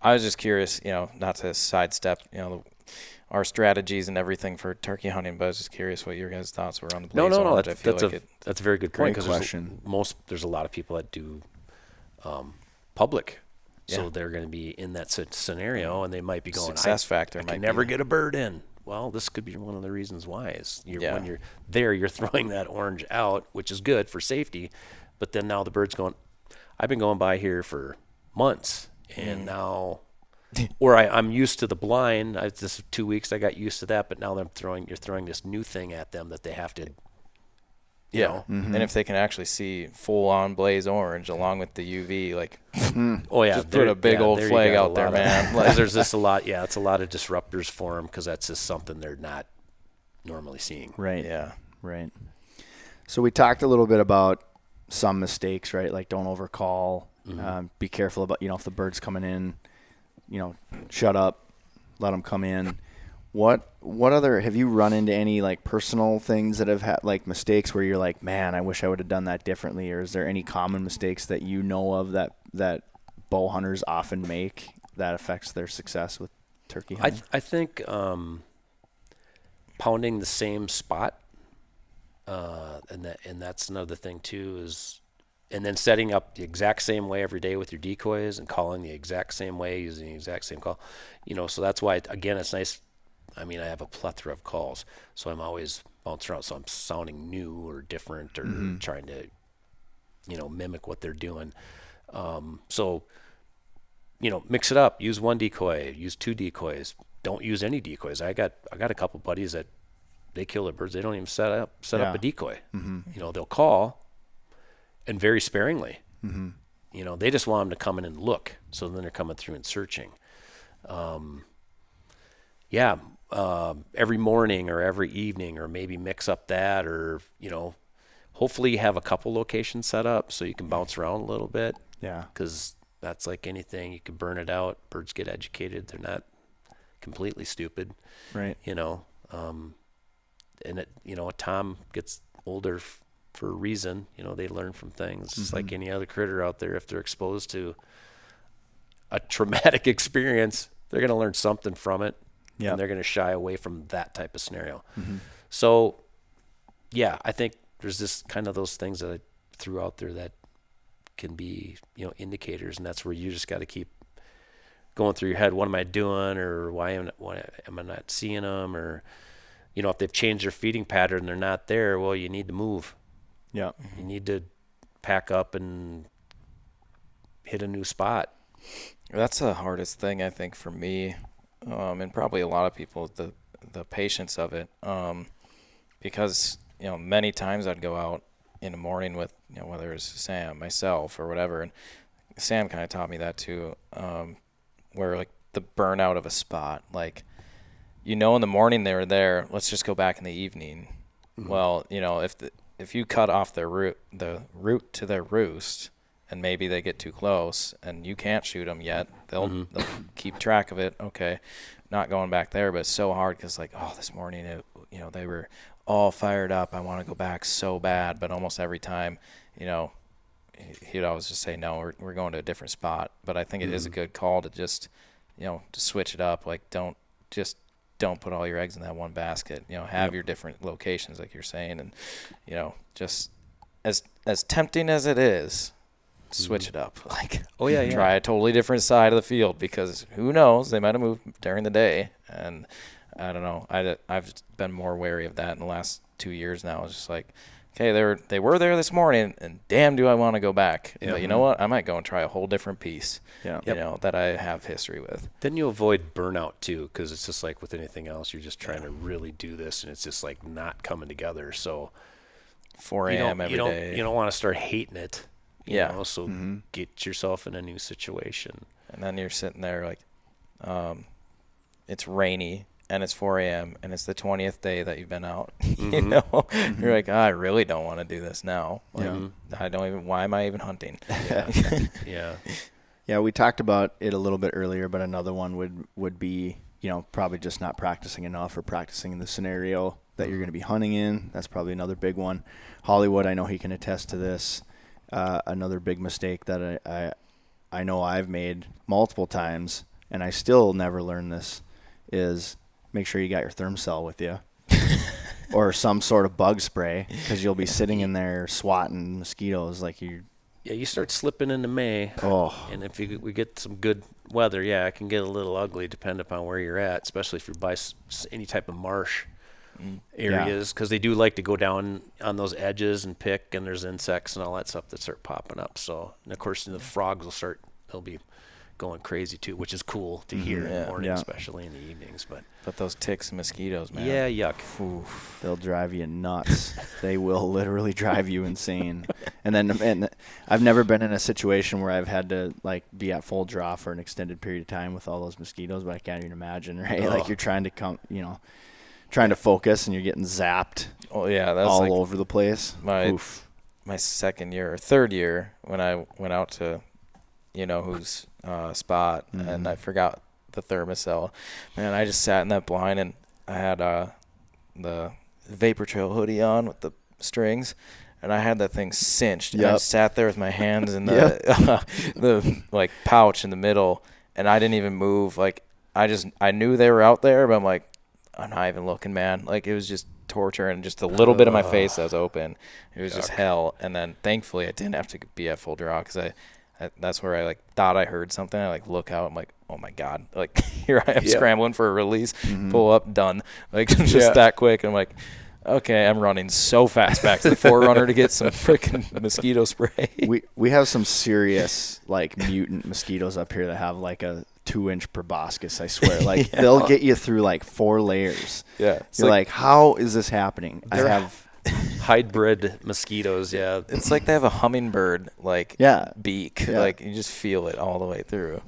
I was just curious, not to sidestep, our strategies and everything for turkey hunting, but I was just curious what your guys' thoughts were on the blaze orange. That's a very good point, because there's a lot of people that do public. So they're going to be in that scenario, and they might be going, success factor. I can never get a bird in. Well, this could be one of the reasons why. When you're there, you're throwing that orange out, which is good for safety. But then now the bird's going, I've been going by here for months, and now, or I'm used to the blind. This 2 weeks, I got used to that, but now you're throwing this new thing at them that they have to. And if they can actually see full-on blaze orange along with the UV, just put a big old flag out there, man. There's just a lot. Yeah, it's a lot of disruptors for them, because that's just something they're not normally seeing. Right. Yeah. Right. So we talked a little bit about some mistakes, right? Like don't overcall. Be careful about if the bird's coming in, shut up, let them come in. What other, have you run into any personal things that have had mistakes where you're like, man, I wish I would have done that differently? Or is there any common mistakes that you know of that bow hunters often make that affects their success with turkey hunting? I think pounding the same spot And that's another thing too is, and then setting up the exact same way every day with your decoys and calling the exact same way, using the exact same call, so that's why, again, it's nice. I mean, I have a plethora of calls, so I'm always bouncing around. So I'm sounding new or different or trying to, mimic what they're doing. So, mix it up. Use one decoy, use two decoys. Don't use any decoys. I got a couple buddies that they kill their birds. They don't even set up a decoy. They'll call, and very sparingly. They just want them to come in and look. So then they're coming through and searching. Every morning or every evening, or maybe mix up that, or hopefully you have a couple locations set up so you can bounce around a little bit. Yeah. Because that's like anything, you can burn it out. Birds get educated. They're not completely stupid. Right. And Tom gets older for a reason. They learn from things. It's like any other critter out there. If they're exposed to a traumatic experience, they're going to learn something from it. Yep. And they're going to shy away from that type of scenario. So, I think there's just kind of those things that I threw out there that can be, indicators, and that's where you just got to keep going through your head. What am I doing, or why am I not seeing them, or if they've changed their feeding pattern, they're not there. Well, you need to move. Yeah, you need to pack up and hit a new spot. That's the hardest thing, I think, for me, and probably a lot of people, the patience of it, because many times I'd go out in the morning with whether it's Sam, myself, or whatever, and Sam kind of taught me that too, where like the burnout of a spot, like in the morning they were there, let's just go back in the evening. Well, if you cut off the route to their roost, and maybe they get too close and you can't shoot them yet, they'll keep track of it. Okay, not going back there, but it's so hard because this morning they were all fired up. I want to go back so bad, but almost every time, he'd always just say, no, we're going to a different spot. But I think it is a good call to just, to switch it up. Like don't put all your eggs in that one basket. Have your different locations, like you're saying, and just as tempting as it is, switch it up. Try a totally different side of the field, because who knows, they might have moved during the day, and I don't know. I've been more wary of that in the last 2 years now. It's just like, okay, they were there this morning, and damn, do I want to go back? But you know what? I might go and try a whole different piece. That I have history with. Then you avoid burnout too, because it's just like with anything else, you're just trying to really do this, and it's just like not coming together. So 4 a.m. every day. You don't want to start hating it. So get yourself in a new situation. And then you're sitting there like, it's rainy and it's 4 a.m. and it's the 20th day that you've been out. You're like, I really don't want to do this now. Why am I even hunting? Yeah, we talked about it a little bit earlier, but another one would be, probably just not practicing enough, or practicing in the scenario that you're going to be hunting in. That's probably another big one. Hollywood, I know he can attest to this. Another big mistake that I know I've made multiple times, and I still never learned this, is make sure you got your thermocell with you or some sort of bug spray, because you'll be sitting in there swatting mosquitoes like you. Yeah, you start slipping into May. And if we get some good weather, it can get a little ugly depending upon where you're at, especially if you're by any type of marsh areas, because they do like to go down on those edges and pick, and there's insects and all that stuff that start popping up. So, and of course, the frogs they'll be going crazy too, which is cool to hear in the morning, especially in the evenings. But those ticks and mosquitoes, man. Yeah, yuck. Oof, they'll drive you nuts. They will literally drive you insane. And I've never been in a situation where I've had to be at full draw for an extended period of time with all those mosquitoes, but I can't even imagine, right? Like you're trying to focus and you're getting zapped. Oh yeah, that's all over the place. My second year or third year, when I went out to whose spot, and I forgot the thermocell. Man, I just sat in that blind, and I had the Vapor Trail hoodie on with the strings, and I had that thing cinched. And I sat there with my hands in the pouch in the middle, and I didn't even move. I knew they were out there, but I'm like, I'm not even looking, man. Like, it was just torture, and just a little bit of my face that was open. It was just hell. And then thankfully I didn't have to be at full draw, because I that's where I like thought I heard something. I like look out. I'm like, oh my God! Like, here I am scrambling for a release, pull up, done. Like, just that quick. I'm like, okay, I'm running so fast back to the forerunner to get some freaking mosquito spray. We have some serious like mutant mosquitoes up here that have like a 2-inch proboscis, I swear. Like, they'll get you through like 4 layers. Yeah. You're like, how is this happening? I have hybrid mosquitoes. Yeah. It's like they have a hummingbird like beak. Yeah. Like, you just feel it all the way through.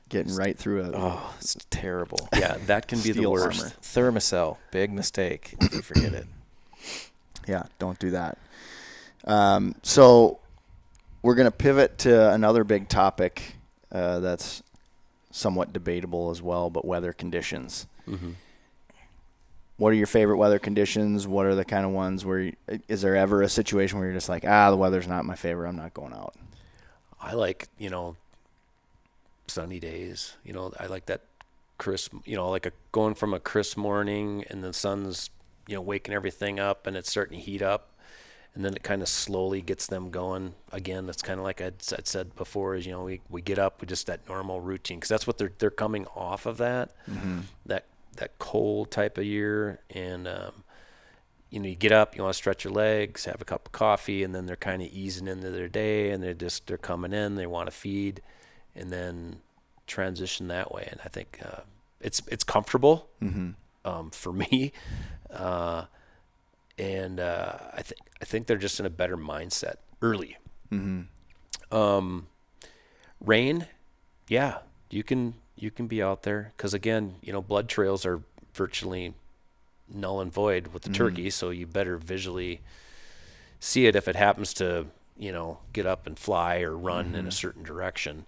Getting right through it. Oh, it's terrible. Yeah, that can be the worst. Armor. Thermacell, big mistake if you forget it. Yeah, don't do that. So we're going to pivot to another big topic that's somewhat debatable as well, but weather conditions. Mm-hmm. What are your favorite weather conditions? What are the kind of ones where is there ever a situation where you're just like, the weather's not my favorite, I'm not going out? I like, sunny days. I like that crisp, like going from a crisp morning and the sun's, waking everything up and it's starting to heat up, and then it kind of slowly gets them going again. That's kind of like I'd said before, is, we get up with just that normal routine, because that's what they're coming off of, that that cold type of year. And you get up, you want to stretch your legs, have a cup of coffee, and then they're kind of easing into their day, and they're coming in, they want to feed, and then transition that way. And I think it's comfortable for me, and I think they're just in a better mindset early. Rain, yeah, you can be out there, because again, blood trails are virtually null and void with the turkey, so you better visually see it if it happens to get up and fly or run in a certain direction.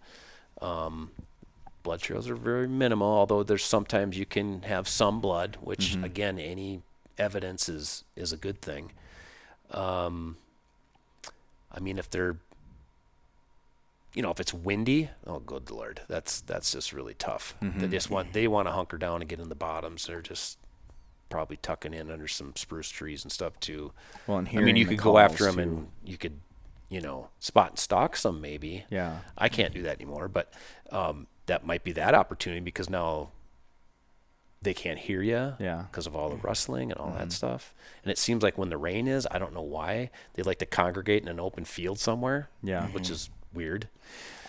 Blood trails are very minimal, although there's sometimes you can have some blood, which again, any evidence is a good thing. I mean, if they're, if it's windy, oh good Lord, that's just really tough. They want to hunker down and get in the bottoms. They're just probably tucking in under some spruce trees and stuff too. Well, and I mean, you could go after them and you could, spot and stalk some maybe. Yeah. I can't do that anymore, but that might be that opportunity, because now they can't hear you because of all the rustling and all that stuff. And it seems like when the rain is, I don't know why, they like to congregate in an open field somewhere, which is weird.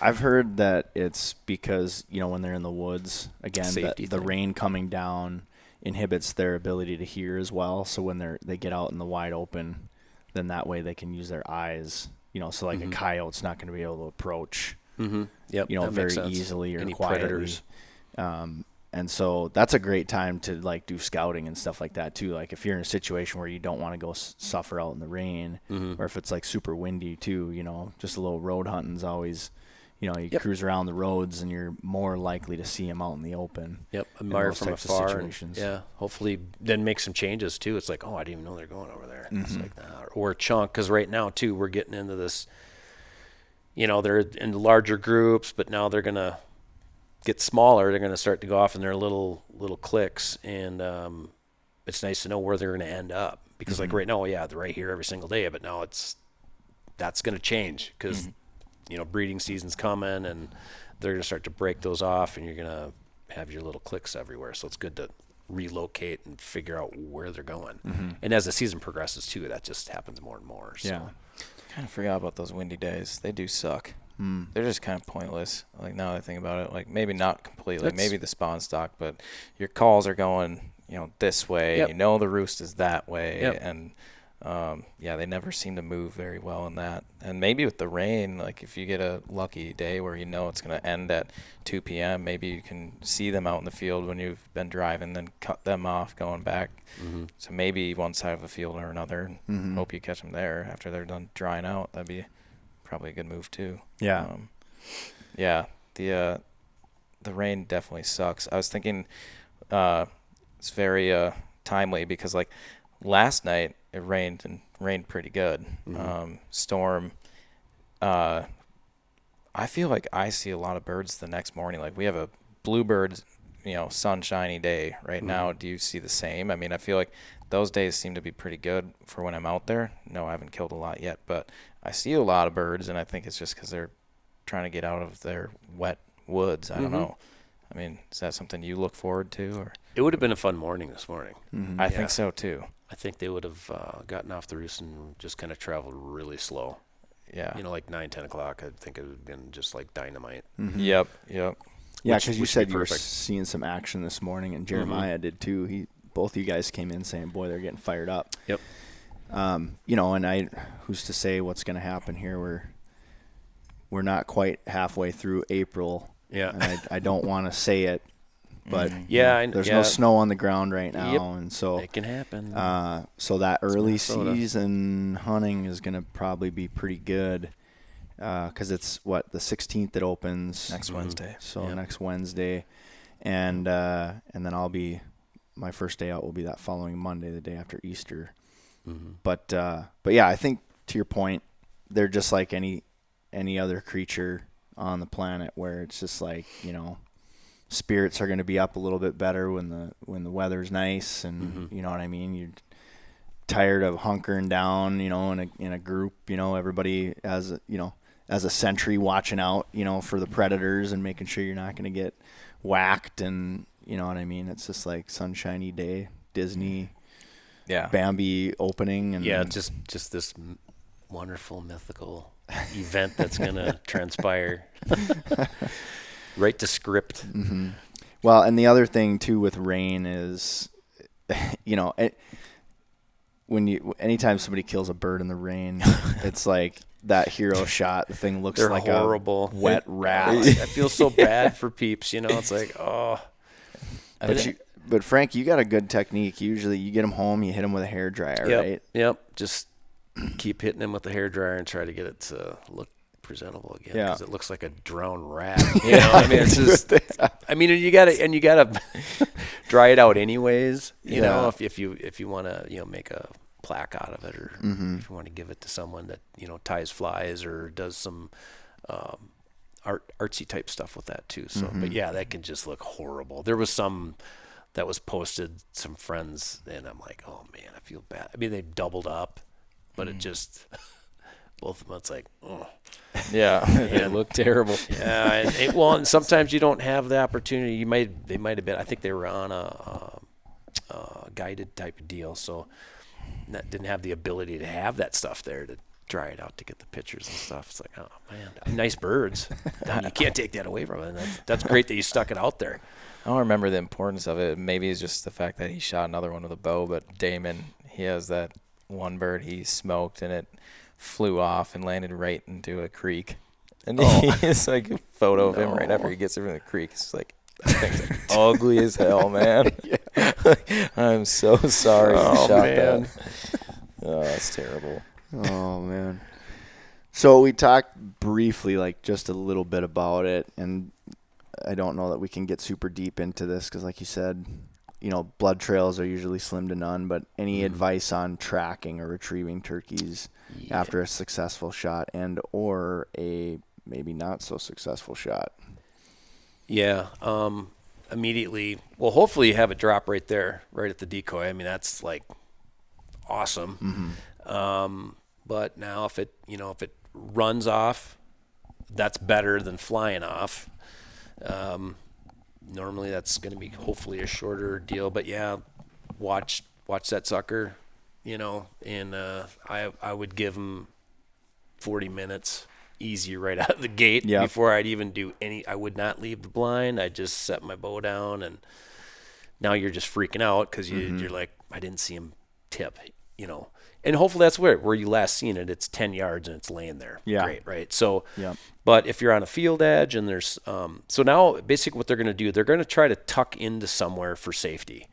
I've heard that it's because, when they're in the woods, again, the rain coming down inhibits their ability to hear as well. So when they get out in the wide open, then that way they can use their eyes, so like a coyote's not going to be able to approach, very easily or any quietly. Predators. And so that's a great time to like do scouting and stuff like that too. Like if you're in a situation where you don't want to go suffer out in the rain, or if it's like super windy too, just a little road hunting's always, you cruise around the roads and you're more likely to see them out in the open. Admire from afar. Hopefully then make some changes too. It's like, I didn't even know they're going over there. It's like that. Or chunk, because right now too, we're getting into this, they're in larger groups, but now they're going to get smaller. They're going to start to go off in their little cliques, and it's nice to know where they're going to end up, because like right now, they're right here every single day, but now that's going to change, because breeding season's coming, and they're going to start to break those off, and you're going to have your little cliques everywhere. So it's good to relocate and figure out where they're going. And as the season progresses too, that just happens more and more. So. Kind of forgot about those windy days. They do suck. They're just kind of pointless. Like, now that I think about it, like maybe not completely, maybe the spawn stock, but your calls are going, this way. The roost is that way, and they never seem to move very well in that. And maybe with the rain, like if you get a lucky day where it's going to end at 2 p.m., maybe you can see them out in the field when you've been driving, then cut them off going back. So maybe one side of a field or another. Hope you catch them there after they're done drying out. That'd be probably a good move too. The rain definitely sucks. I was thinking it's very timely, because like last night it rained pretty good. Storm. I feel like I see a lot of birds the next morning. Like we have a bluebird sunshiny day right now. Do you see the same? I mean, I feel like those days seem to be pretty good for when I'm out there. No, I haven't killed a lot yet, but I see a lot of birds, and I think it's just because they're trying to get out of their wet woods. I don't know. I mean, is that something you look forward to? Or It would have been a fun morning this morning. I think so too. I think they would have gotten off the roost and just kind of traveled really slow. Yeah. Like 9, 10 o'clock, I think it would have been just like dynamite. Yep. Yeah, Which because you would said be you were perfect. seeing some action this morning, and Jeremiah did too. Both of you guys came in saying, boy, they're getting fired up. Yep. And who's to say what's going to happen here? We're not quite halfway through April. Yeah. And I don't want to say it, but there's no yeah. snow on the ground right now, Yep. and so It can happen. so that early Minnesota. season hunting is going to probably be pretty good, because it's the 16th that opens Next Wednesday. So next Wednesday, and then my first day out will be that following Monday, the day after Easter. But yeah, I think to your point, they're just like any other creature on the planet, where it's just like, spirits are going to be up a little bit better when the weather's nice, and you know what I mean. You're tired of hunkering down, in a group, everybody as a sentry watching out, for the predators and making sure you're not going to get whacked, and you know what I mean. It's just like sunshiny day, Disney, Bambi opening, and just this wonderful mythical event that's going to transpire. Right to script. Well, and the other thing too with rain is, anytime somebody kills a bird in the rain, it's like that hero shot. The thing looks They're like horrible. a wet rat. I feel so bad for peeps. It's like, oh. But Frank, you got a good technique. Usually, you get them home, you hit them with a hairdryer, right? Yep. Just keep hitting them with the hairdryer and try to get it to look presentable again, because it looks like a drowned rat. I mean, it's just. I mean, you gotta dry it out anyways. You know, if you want to make a plaque out of it, or if you want to give it to someone that ties flies or does some artsy type stuff with that too. So, but yeah, that can just look horrible. There was some that was posted, some friends, and I'm like, oh man, I feel bad. I mean, they doubled up, but it just. Both of them, it's like, oh. Yeah, they look terrible. Yeah, and sometimes you don't have the opportunity. They might have been. I think they were on a guided type of deal, so that didn't have the ability to have that stuff there to dry it out to get the pictures and stuff. It's like, oh man, nice birds. You can't take that away from it. That's great that you stuck it out there. I don't remember the importance of it. Maybe it's just the fact that he shot another one with a bow, but Damon, he has that one bird he smoked, and it flew off and landed right into a creek. And it's like a photo of him right after he gets it from the creek. It's like, that thing's ugly as hell, man. I'm so sorry you shot that. Oh, that's terrible. Oh, man. So we talked briefly, like just a little bit about it, and I don't know that we can get super deep into this because, like you said, blood trails are usually slim to none, but any advice on tracking or retrieving turkeys after a successful shot and or a maybe not so successful shot? Yeah. Immediately, well, hopefully you have a drop right there, right at the decoy. I mean, that's like awesome. But now if it runs off, that's better than flying off. Normally that's going to be hopefully a shorter deal, but yeah, watch that sucker, and I would give him 40 minutes easy right out of the gate before I'd even do I would not leave the blind. I'd just set my bow down, and now you're just freaking out because you're like, I didn't see him tip, and hopefully that's where you last seen it. It's 10 yards and it's laying there. Yeah. Great. Right. So, but if you're on a field edge and there's, so now basically what they're going to do, they're going to try to tuck into somewhere for safety.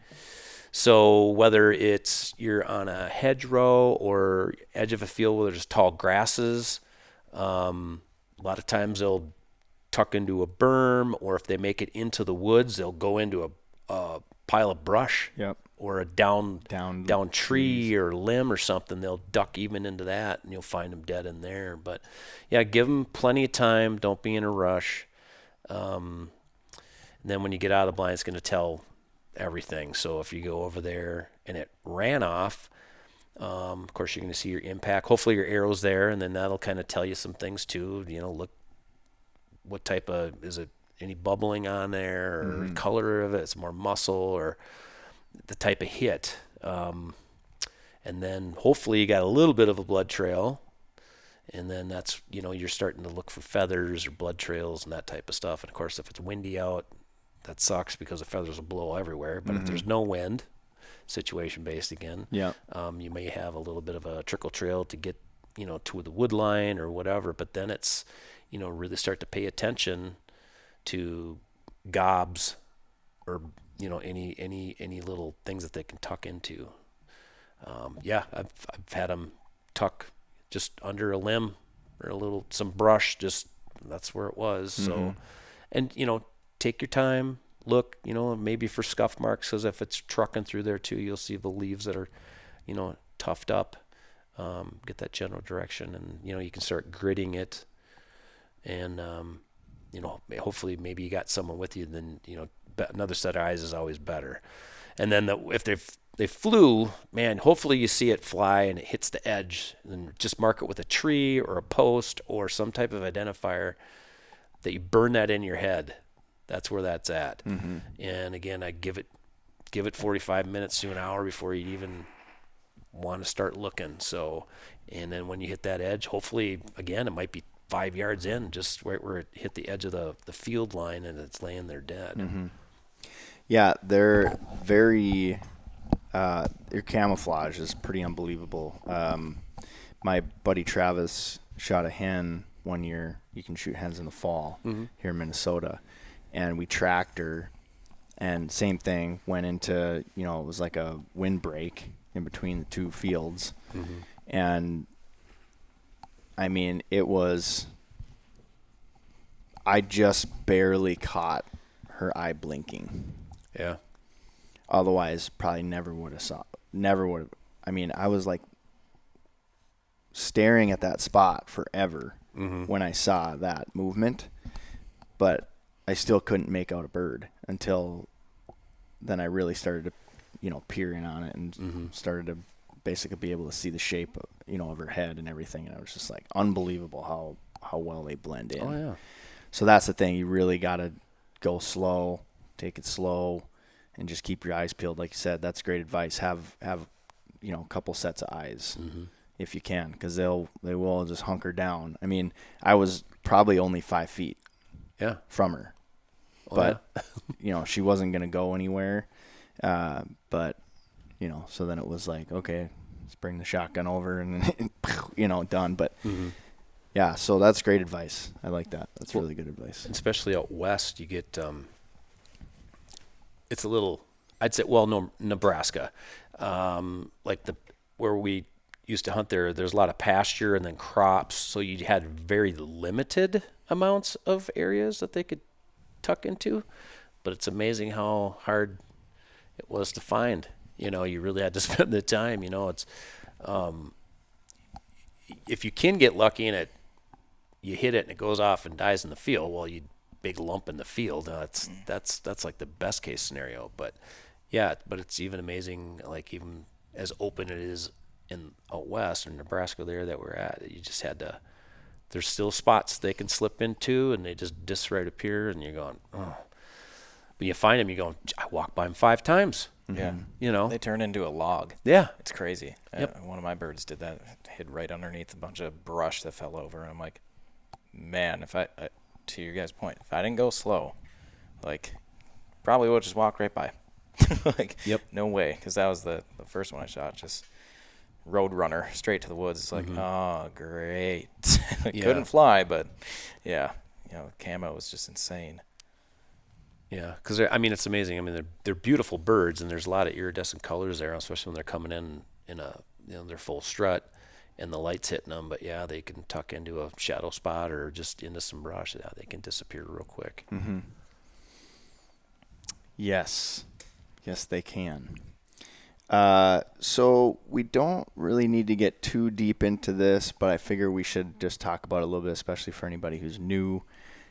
So whether it's you're on a hedgerow or edge of a field where there's tall grasses, a lot of times they'll tuck into a berm, or if they make it into the woods, they'll go into a pile of brush. Or a down tree or limb or something. They'll duck even into that, and you'll find them dead in there. But yeah, give them plenty of time. Don't be in a rush. And And then when you get out of the blind, it's going to tell everything. So if you go over there and it ran off, of course, you're going to see your impact. Hopefully your arrow's there, and then that'll kind of tell you some things too. Look, what type of, is it any bubbling on there, or color of it? It's more muscle, or the type of hit. And then hopefully you got a little bit of a blood trail. And then that's, you're starting to look for feathers or blood trails and that type of stuff. And of course, if it's windy out, that sucks because the feathers will blow everywhere. But if there's no wind, situation based again, you may have a little bit of a trickle trail to get, to the wood line or whatever. But then it's, really start to pay attention to gobs or, any little things that they can tuck into. I've had them tuck just under a limb or some brush, just that's where it was. So, and, take your time, look, maybe for scuff marks, because if it's trucking through there too, you'll see the leaves that are, toughed up, get that general direction, and, you can start gritting it. And, hopefully maybe you got someone with you, then, another set of eyes is always better. And then if they flew, man, hopefully you see it fly and it hits the edge, and just mark it with a tree or a post or some type of identifier that you burn that in your head. That's where that's at. And again, I give it 45 minutes to an hour before you even want to start looking. So, and then when you hit that edge, hopefully, again, it might be 5 yards in, just right where it hit the edge of the field line and it's laying there dead. Yeah, they're very... your camouflage is pretty unbelievable. My buddy Travis shot a hen one year. You can shoot hens in the fall here in Minnesota. And we tracked her, and same thing, went into, it was like a windbreak in between the two fields. And I mean, I just barely caught her eye blinking. Yeah. Otherwise, probably never would have. I mean, I was like staring at that spot forever when I saw that movement, but I still couldn't make out a bird until then. I really started to, peer in on it and started to basically be able to see the shape of her head and everything. And it was just like unbelievable how well they blend in. Oh, yeah. So that's the thing. You really got to go slow, take it slow, and just keep your eyes peeled. Like you said, that's great advice. Have a couple sets of eyes if you can, because they will just hunker down. I mean, I was probably only 5 feet from her, but she wasn't going to go anywhere. But so then it was like, okay, let's bring the shotgun over and done. But yeah, so that's great advice. I like that. That's really good advice. Especially out west, you get, it's a little, I'd say, Nebraska, where we used to hunt there's a lot of pasture and then crops. So you had very limited amounts of areas that they could tuck into, but it's amazing how hard it was to find. You really had to spend the time. It's if you can get lucky and you hit it and it goes off and dies in the field, well, you big lump in the field. That's like the best case scenario. But yeah, but it's even amazing, like even as open it is out west in Nebraska there that we're at, you just had to. There's still spots they can slip into, and they just right appear, and you're going, oh. But you find them, you're going, I walked by them 5 times. Yeah. They turn into a log. Yeah. It's crazy. Yep. One of my birds did that, hid right underneath a bunch of brush that fell over, and I'm like, man, if I to your guys' point, if I didn't go slow, like, probably would just walk right by. No way, because that was the first one I shot, just road runner straight to the woods. It's like, oh, great. Couldn't fly, but yeah, camo was just insane. Yeah, because it's amazing. I mean, they're beautiful birds, and there's a lot of iridescent colors there, especially when they're coming in a their full strut, and the light's hitting them. But yeah, they can tuck into a shadow spot or just into some brush. Yeah, they can disappear real quick. Yes, they can. So we don't really need to get too deep into this, but I figure we should just talk about it a little bit, especially for anybody who's new,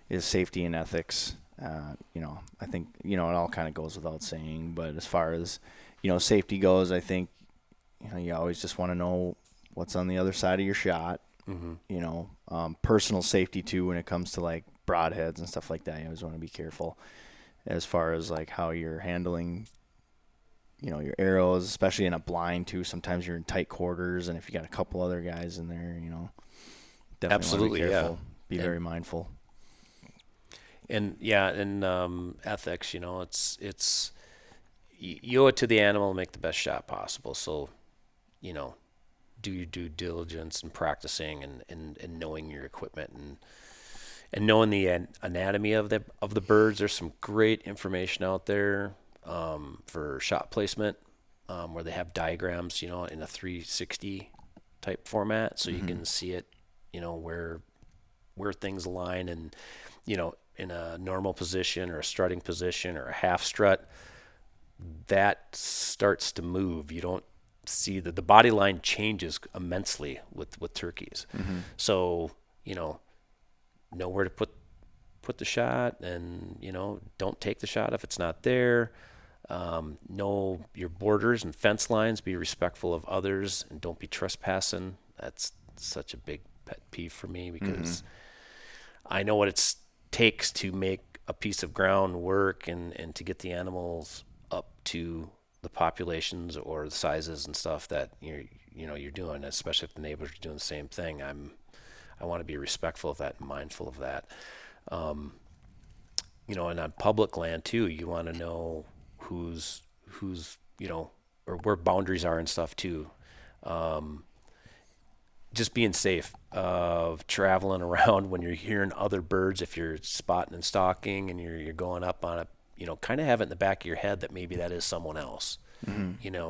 is safety and ethics. I think, it all kind of goes without saying, but as far as, safety goes, I think, you always just want to know what's on the other side of your shot. Personal safety too, when it comes to like broadheads and stuff like that. You always want to be careful as far as like how you're handling, your arrows, especially in a blind too. Sometimes you're in tight quarters, and if you got a couple other guys in there, definitely Absolutely, want to be careful. yeah. Be very mindful. And ethics, it's you owe it to the animal to make the best shot possible. So, do your due diligence and practicing and knowing your equipment and knowing the anatomy of the birds. There's some great information out there for shot placement where they have diagrams, in a 360 type format, so you can see it, where things align and, in a normal position or a strutting position or a half strut, that starts to move. You don't see that the body line changes immensely with turkeys. So, know where to put the shot, and, don't take the shot if it's not there. Know your borders and fence lines, be respectful of others, and don't be trespassing. That's such a big pet peeve for me, because I know what it takes to make a piece of ground work and to get the animals up to the populations or the sizes and stuff that you're doing, especially if the neighbors are doing the same thing. I want to be respectful of that and mindful of that. And on public land too, you want to know who's or where boundaries are and stuff too. Just being safe of traveling around when you're hearing other birds. If you're spotting and stalking and you're going up on it, kind of have it in the back of your head that maybe that is someone else.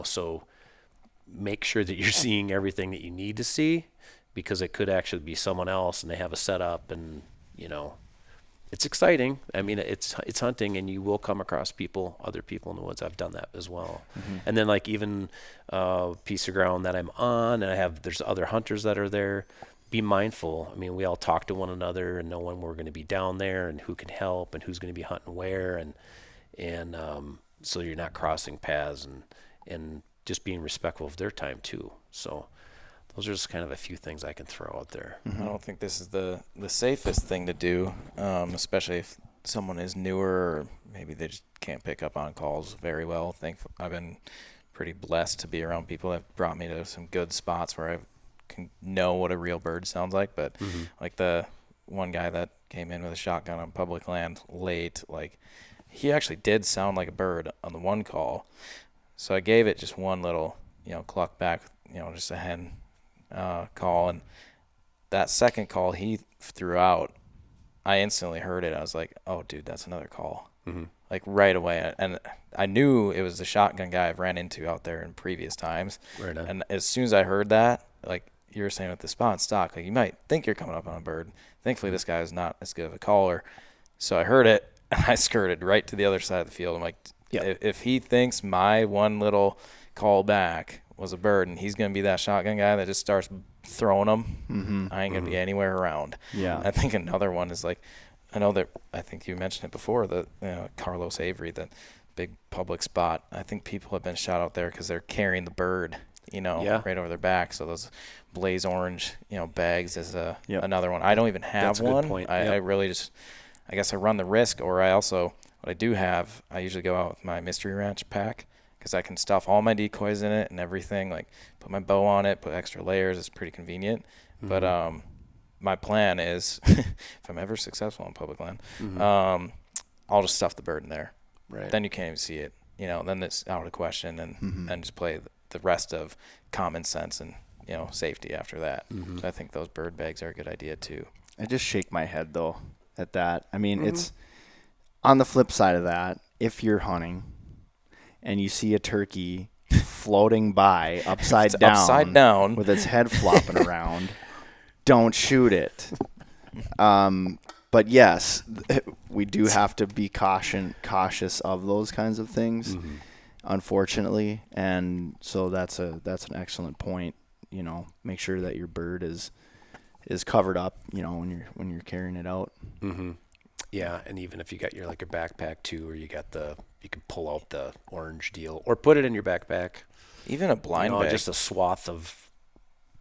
So make sure that you're seeing everything that you need to see, because it could actually be someone else and they have a setup, and it's exciting. I mean, it's hunting, and you will come across other people in the woods. I've done that as well. And then like even a piece of ground that I'm on, and there's other hunters that are there. Be mindful. I mean, we all talk to one another and know when we're going to be down there and who can help and who's going to be hunting where, and so you're not crossing paths, and just being respectful of their time too. So those are just kind of a few things I can throw out there. I don't think this is the safest thing to do, especially if someone is newer, or maybe they just can't pick up on calls very well. I've been pretty blessed to be around people that brought me to some good spots where I can know what a real bird sounds like. But like the one guy that came in with a shotgun on public land late, like he actually did sound like a bird on the one call. So I gave it just one little, cluck back, just a hen call, and that second call he threw out, I instantly heard it. I was like, oh dude, that's another call. Like right away. And I knew it was the shotgun guy I've ran into out there in previous times. Right on. And as soon as I heard that, like you were saying with the spot and stock, like you might think you're coming up on a bird. Thankfully this guy is not as good of a caller. So I heard it and I skirted right to the other side of the field. I'm like, if he thinks my one little call back was a bird and he's going to be that shotgun guy that just starts throwing them, I ain't going to be anywhere around. I think another one is like, I think you mentioned it before, the Carlos Avery, that big public spot. I think people have been shot out there because they're carrying the bird, right over their back. So those blaze orange, bags is another one. I don't even have one. That's a good point. I really just, I guess I run the risk, or what I do have, I usually go out with my Mystery Ranch pack, because I can stuff all my decoys in it and everything, like put my bow on it, put extra layers. It's pretty convenient. But my plan is, if I'm ever successful on public land, I'll just stuff the bird in there. Right. Then you can't even see it. Then it's out of question, and just play the rest of common sense and safety after that. So I think those bird bags are a good idea too. I just shake my head though at that. I mean, it's on the flip side of that. If you're hunting and you see a turkey floating by upside down with its head flopping around, don't shoot it. But yes, we do have to be cautious of those kinds of things, unfortunately. And so that's an excellent point. Make sure that your bird is covered up, when you're carrying it out. Yeah, and even if you got your like a backpack too, or you can pull out the orange deal or put it in your backpack. Even a blind bag. Just a swath of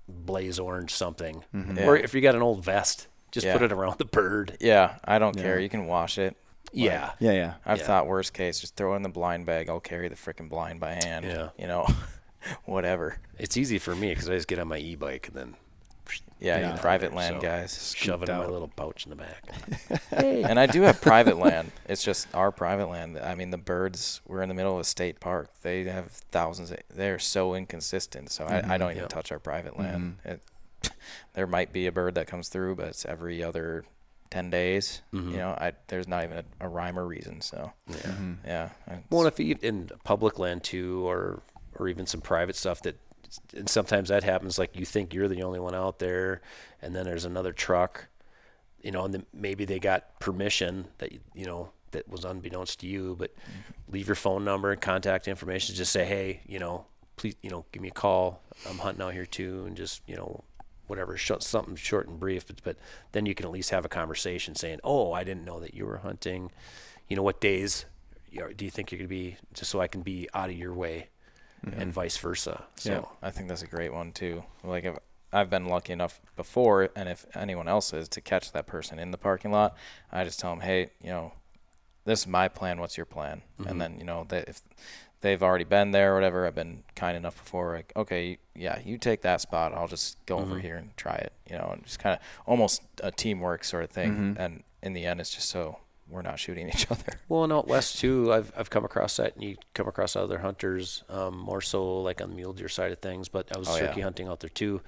blaze orange something. Yeah. Or if you got an old vest, just Yeah. put it around the bird. Yeah, I don't care. You can wash it. Yeah. Yeah. I've thought worst case, just throw it in the blind bag. I'll carry the freaking blind by hand. Yeah. You know, whatever. It's easy for me because I just get on my e-bike and then Yeah, you private land guys. shove it in my little pouch in the back. And I do have private land. It's just our private land. I mean, the birds, we're in the middle of a state park. They have thousands. They're so inconsistent. So I don't even touch our private land. There might be a bird that comes through, but it's every other 10 days. You know, there's not even a rhyme or reason. So, Well, if you in public land too, or even some private stuff and sometimes that happens, like you think you're the only one out there, and then there's another truck, you know, and then maybe they got permission that, you know, that was unbeknownst to you, but leave your phone number and contact information. Just say, hey, you know, please, you know, give me a call. I'm hunting out here too, and just, you know, whatever, something short and brief. But then you can at least have a conversation saying, oh, I didn't know that you were hunting. You know, what days do you think you're going to be, just so I can be out of your way, and vice versa. So I think that's a great one too. Like if I've been lucky enough before, and if anyone else is, to catch that person in the parking lot, I just tell them, hey, you know, this is my plan. What's your plan? And then, you know, if they've already been there or whatever, I've been kind enough before, like, okay, yeah, you take that spot. I'll just go over here and try it, you know, and just kind of almost a teamwork sort of thing. And in the end, it's just so we're not shooting each other. Well, and out west too, I've come across that, and you come across other hunters, more so like on the mule deer side of things. But I was turkey hunting out there too.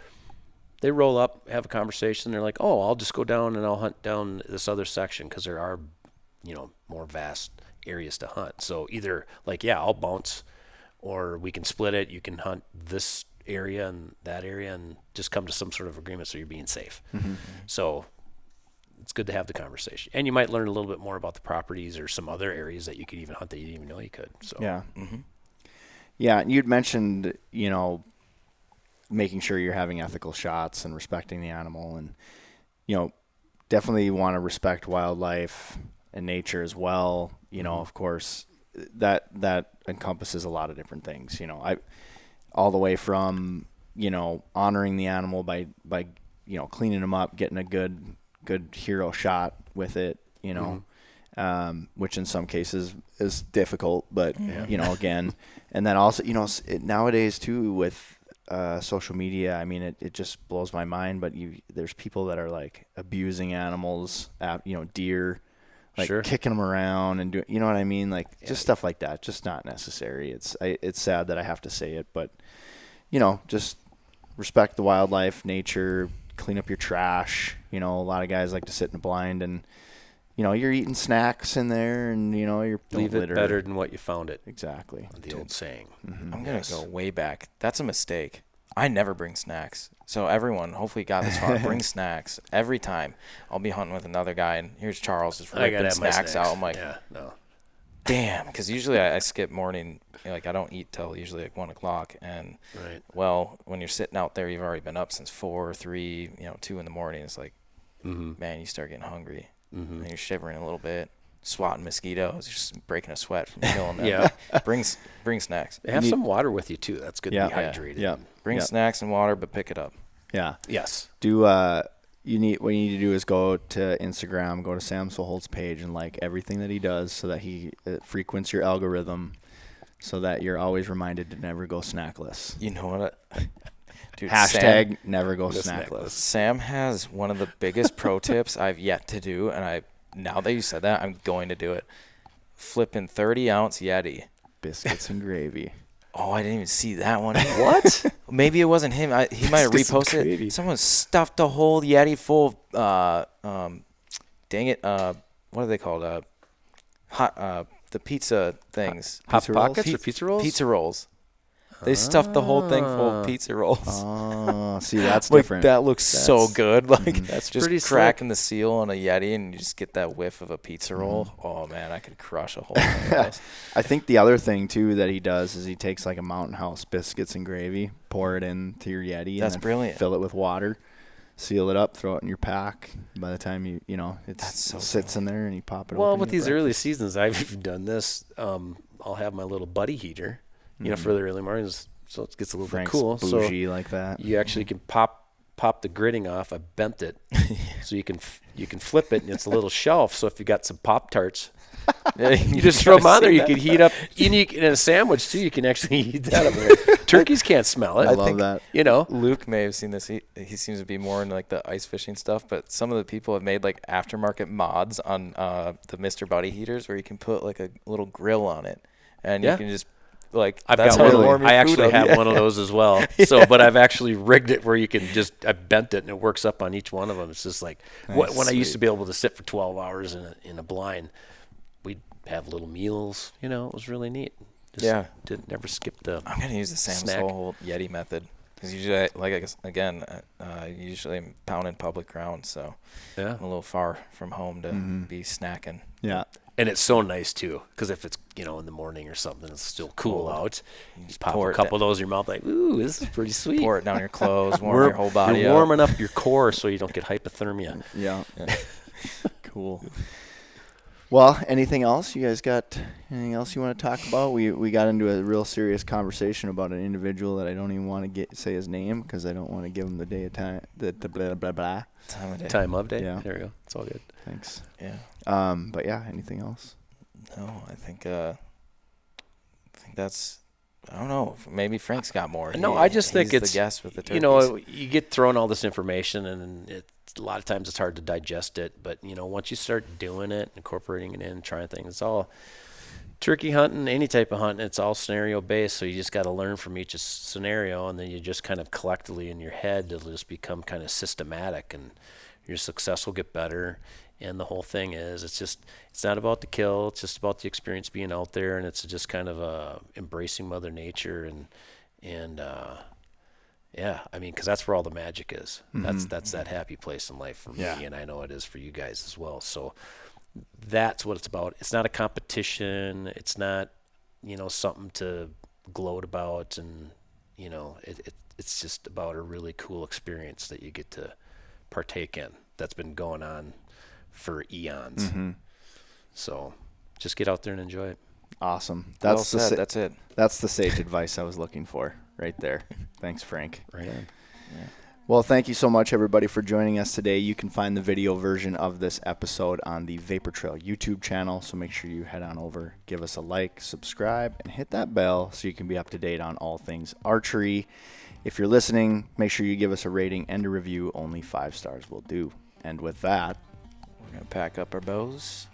They roll up, have a conversation. They're like, "Oh, I'll just go down and I'll hunt down this other section because there are, you know, more vast areas to hunt." So either like, yeah, I'll bounce, or we can split it. You can hunt this area and that area, and just come to some sort of agreement so you're being safe. So it's good to have the conversation, and you might learn a little bit more about the properties or some other areas that you could even hunt that you didn't even know you could. So Yeah, and you'd mentioned, you know, making sure you're having ethical shots and respecting the animal, and, you know, definitely want to respect wildlife and nature as well. You know, of course, that encompasses a lot of different things. You know, all the way from, you know, honoring the animal by you know, cleaning them up, getting a good hero shot with it, you know, which in some cases is difficult, but you know, again, and then also, you know, nowadays too with social media, I mean, it just blows my mind, but there's people that are like abusing animals, you know, deer, like kicking them around and doing, you know what I mean? Like just stuff like that, just not necessary. It's sad that I have to say it, but you know, just respect the wildlife, nature, clean up your trash. You know, a lot of guys like to sit in a blind and, you know, you're eating snacks in there, and, you know, you're leave it better than what you found it. Exactly. The old saying. I'm going to go way back. That's a mistake. I never bring snacks. So everyone, hopefully got this far, bring snacks every time. I'll be hunting with another guy, and here's Charles just ripping snacks out. I'm like, damn, because usually I skip morning. You know, like I don't eat till usually like 1 o'clock, and well, when you're sitting out there, you've already been up since 4, 3, you know, 2 in the morning. It's like, man, you start getting hungry, and you're shivering a little bit, swatting mosquitoes, you're just breaking a sweat from killing them. Bring snacks. Have some water with you too. That's good to be hydrated. Bring snacks and water, but pick it up. Yes. What you need to do is go to Instagram, go to Sam Soholt's page, and like everything that he does, so that he frequents your algorithm, so that you're always reminded to never go snackless. You know what? Dude, Hashtag never go snackless. Sam has one of the biggest pro tips I've yet to do, and now that you said that, I'm going to do it. Flipping 30-ounce Yeti. Biscuits and gravy. Oh, I didn't even see that one. What? Maybe it wasn't him. He might have reposted it. Someone stuffed a whole Yeti full of, dang it, what are they called? The pizza things. Hot Pockets or pizza rolls? Pizza rolls. They stuffed the whole thing full of pizza rolls. Oh, see, that's like, different. That looks so good. Like that's just pretty cracking the seal on a Yeti, and you just get that whiff of a pizza roll. Oh man, I could crush a whole thing of those. I think the other thing too that he does is he takes like a Mountain House biscuits and gravy, pour it into your Yeti, That's and then brilliant. Fill it with water. seal it up, throw it in your pack. By the time it sits in there and you pop it. Well, open with these breakfast. early seasons, I've done this. I'll have my little buddy heater, for the early mornings, so it gets a little Frank's bit cool. bougie like that. You actually can pop the gridding off. I bent it, so you can flip it, and it's a little shelf. So if you got some Pop-Tarts, you just throw them on there. You can heat up, and in a sandwich too. You can actually heat that up there. Turkeys can't smell it. I love that. Luke may have seen this. He seems to be more into like the ice fishing stuff, but some of the people have made like aftermarket mods on the Mr. Buddy heaters where you can put like a little grill on it, and you can just that's how you warm your I food actually up. have one of those as well. So, but I've actually rigged it where you can I bent it and it works up on each one of them. It's just like when I used to be able to sit for 12 hours in a blind, we'd have little meals. It was really neat. Didn't never skip the. I'm gonna use the Sam Soul Yeti method because usually, usually I'm pounding public ground, so I'm a little far from home to be snacking. Yeah. And it's so nice too, because if it's in the morning or something, it's still cool out. You just pop a couple of those in your mouth, like, ooh, this is pretty sweet. Pour it down your clothes, warm your whole body You're up. warming up your core so you don't get hypothermia. Yeah. Cool. Well, anything else? You guys got anything else you want to talk about? We got into a real serious conversation about an individual that I don't even want to say his name because I don't want to give him the day of time, the blah blah blah. Time of day. Yeah. There we go. It's all good. Thanks. Yeah. But yeah, anything else? No, I think that's. I don't know. Maybe Frank's got more. No, I just think it's the guest with the turkeys. You get thrown all this information, and a lot of times it's hard to digest it. But once you start doing it, incorporating it in, trying things, it's all turkey hunting, any type of hunting. It's all scenario based. So you just got to learn from each scenario, and then you just kind of collectively in your head it'll just become kind of systematic, and your success will get better. And the whole thing is, it's not about the kill. It's just about the experience being out there, and it's just kind of embracing Mother Nature and because that's where all the magic is. That's that happy place in life for me, and I know it is for you guys as well. So that's what it's about. It's not a competition. It's not something to gloat about, and it's just about a really cool experience that you get to partake in. That's been going on for eons. So just get out there and enjoy it. Awesome. That's it. That's the sage advice I was looking for right there. Thanks, Frank. Right on. Yeah. Well, thank you so much, everybody, for joining us today. You can find the video version of this episode on the Vapor Trail YouTube channel, so make sure you head on over, give us a like, subscribe, and hit that bell so you can be up to date on all things archery. If you're listening, make sure you give us a rating and a review. Only 5 stars will do. And with that, we're going to pack up our bows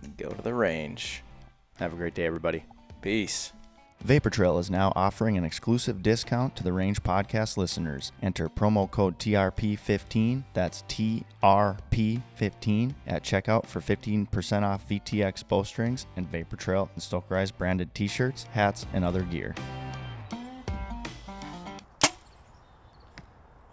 and go to the range. Have a great day, everybody. Peace. Vapor Trail is now offering an exclusive discount to the Range Podcast listeners. Enter promo code TRP15, that's TRP15, at checkout for 15% off VTX bowstrings and Vapor Trail and Stokerized branded t-shirts, hats, and other gear.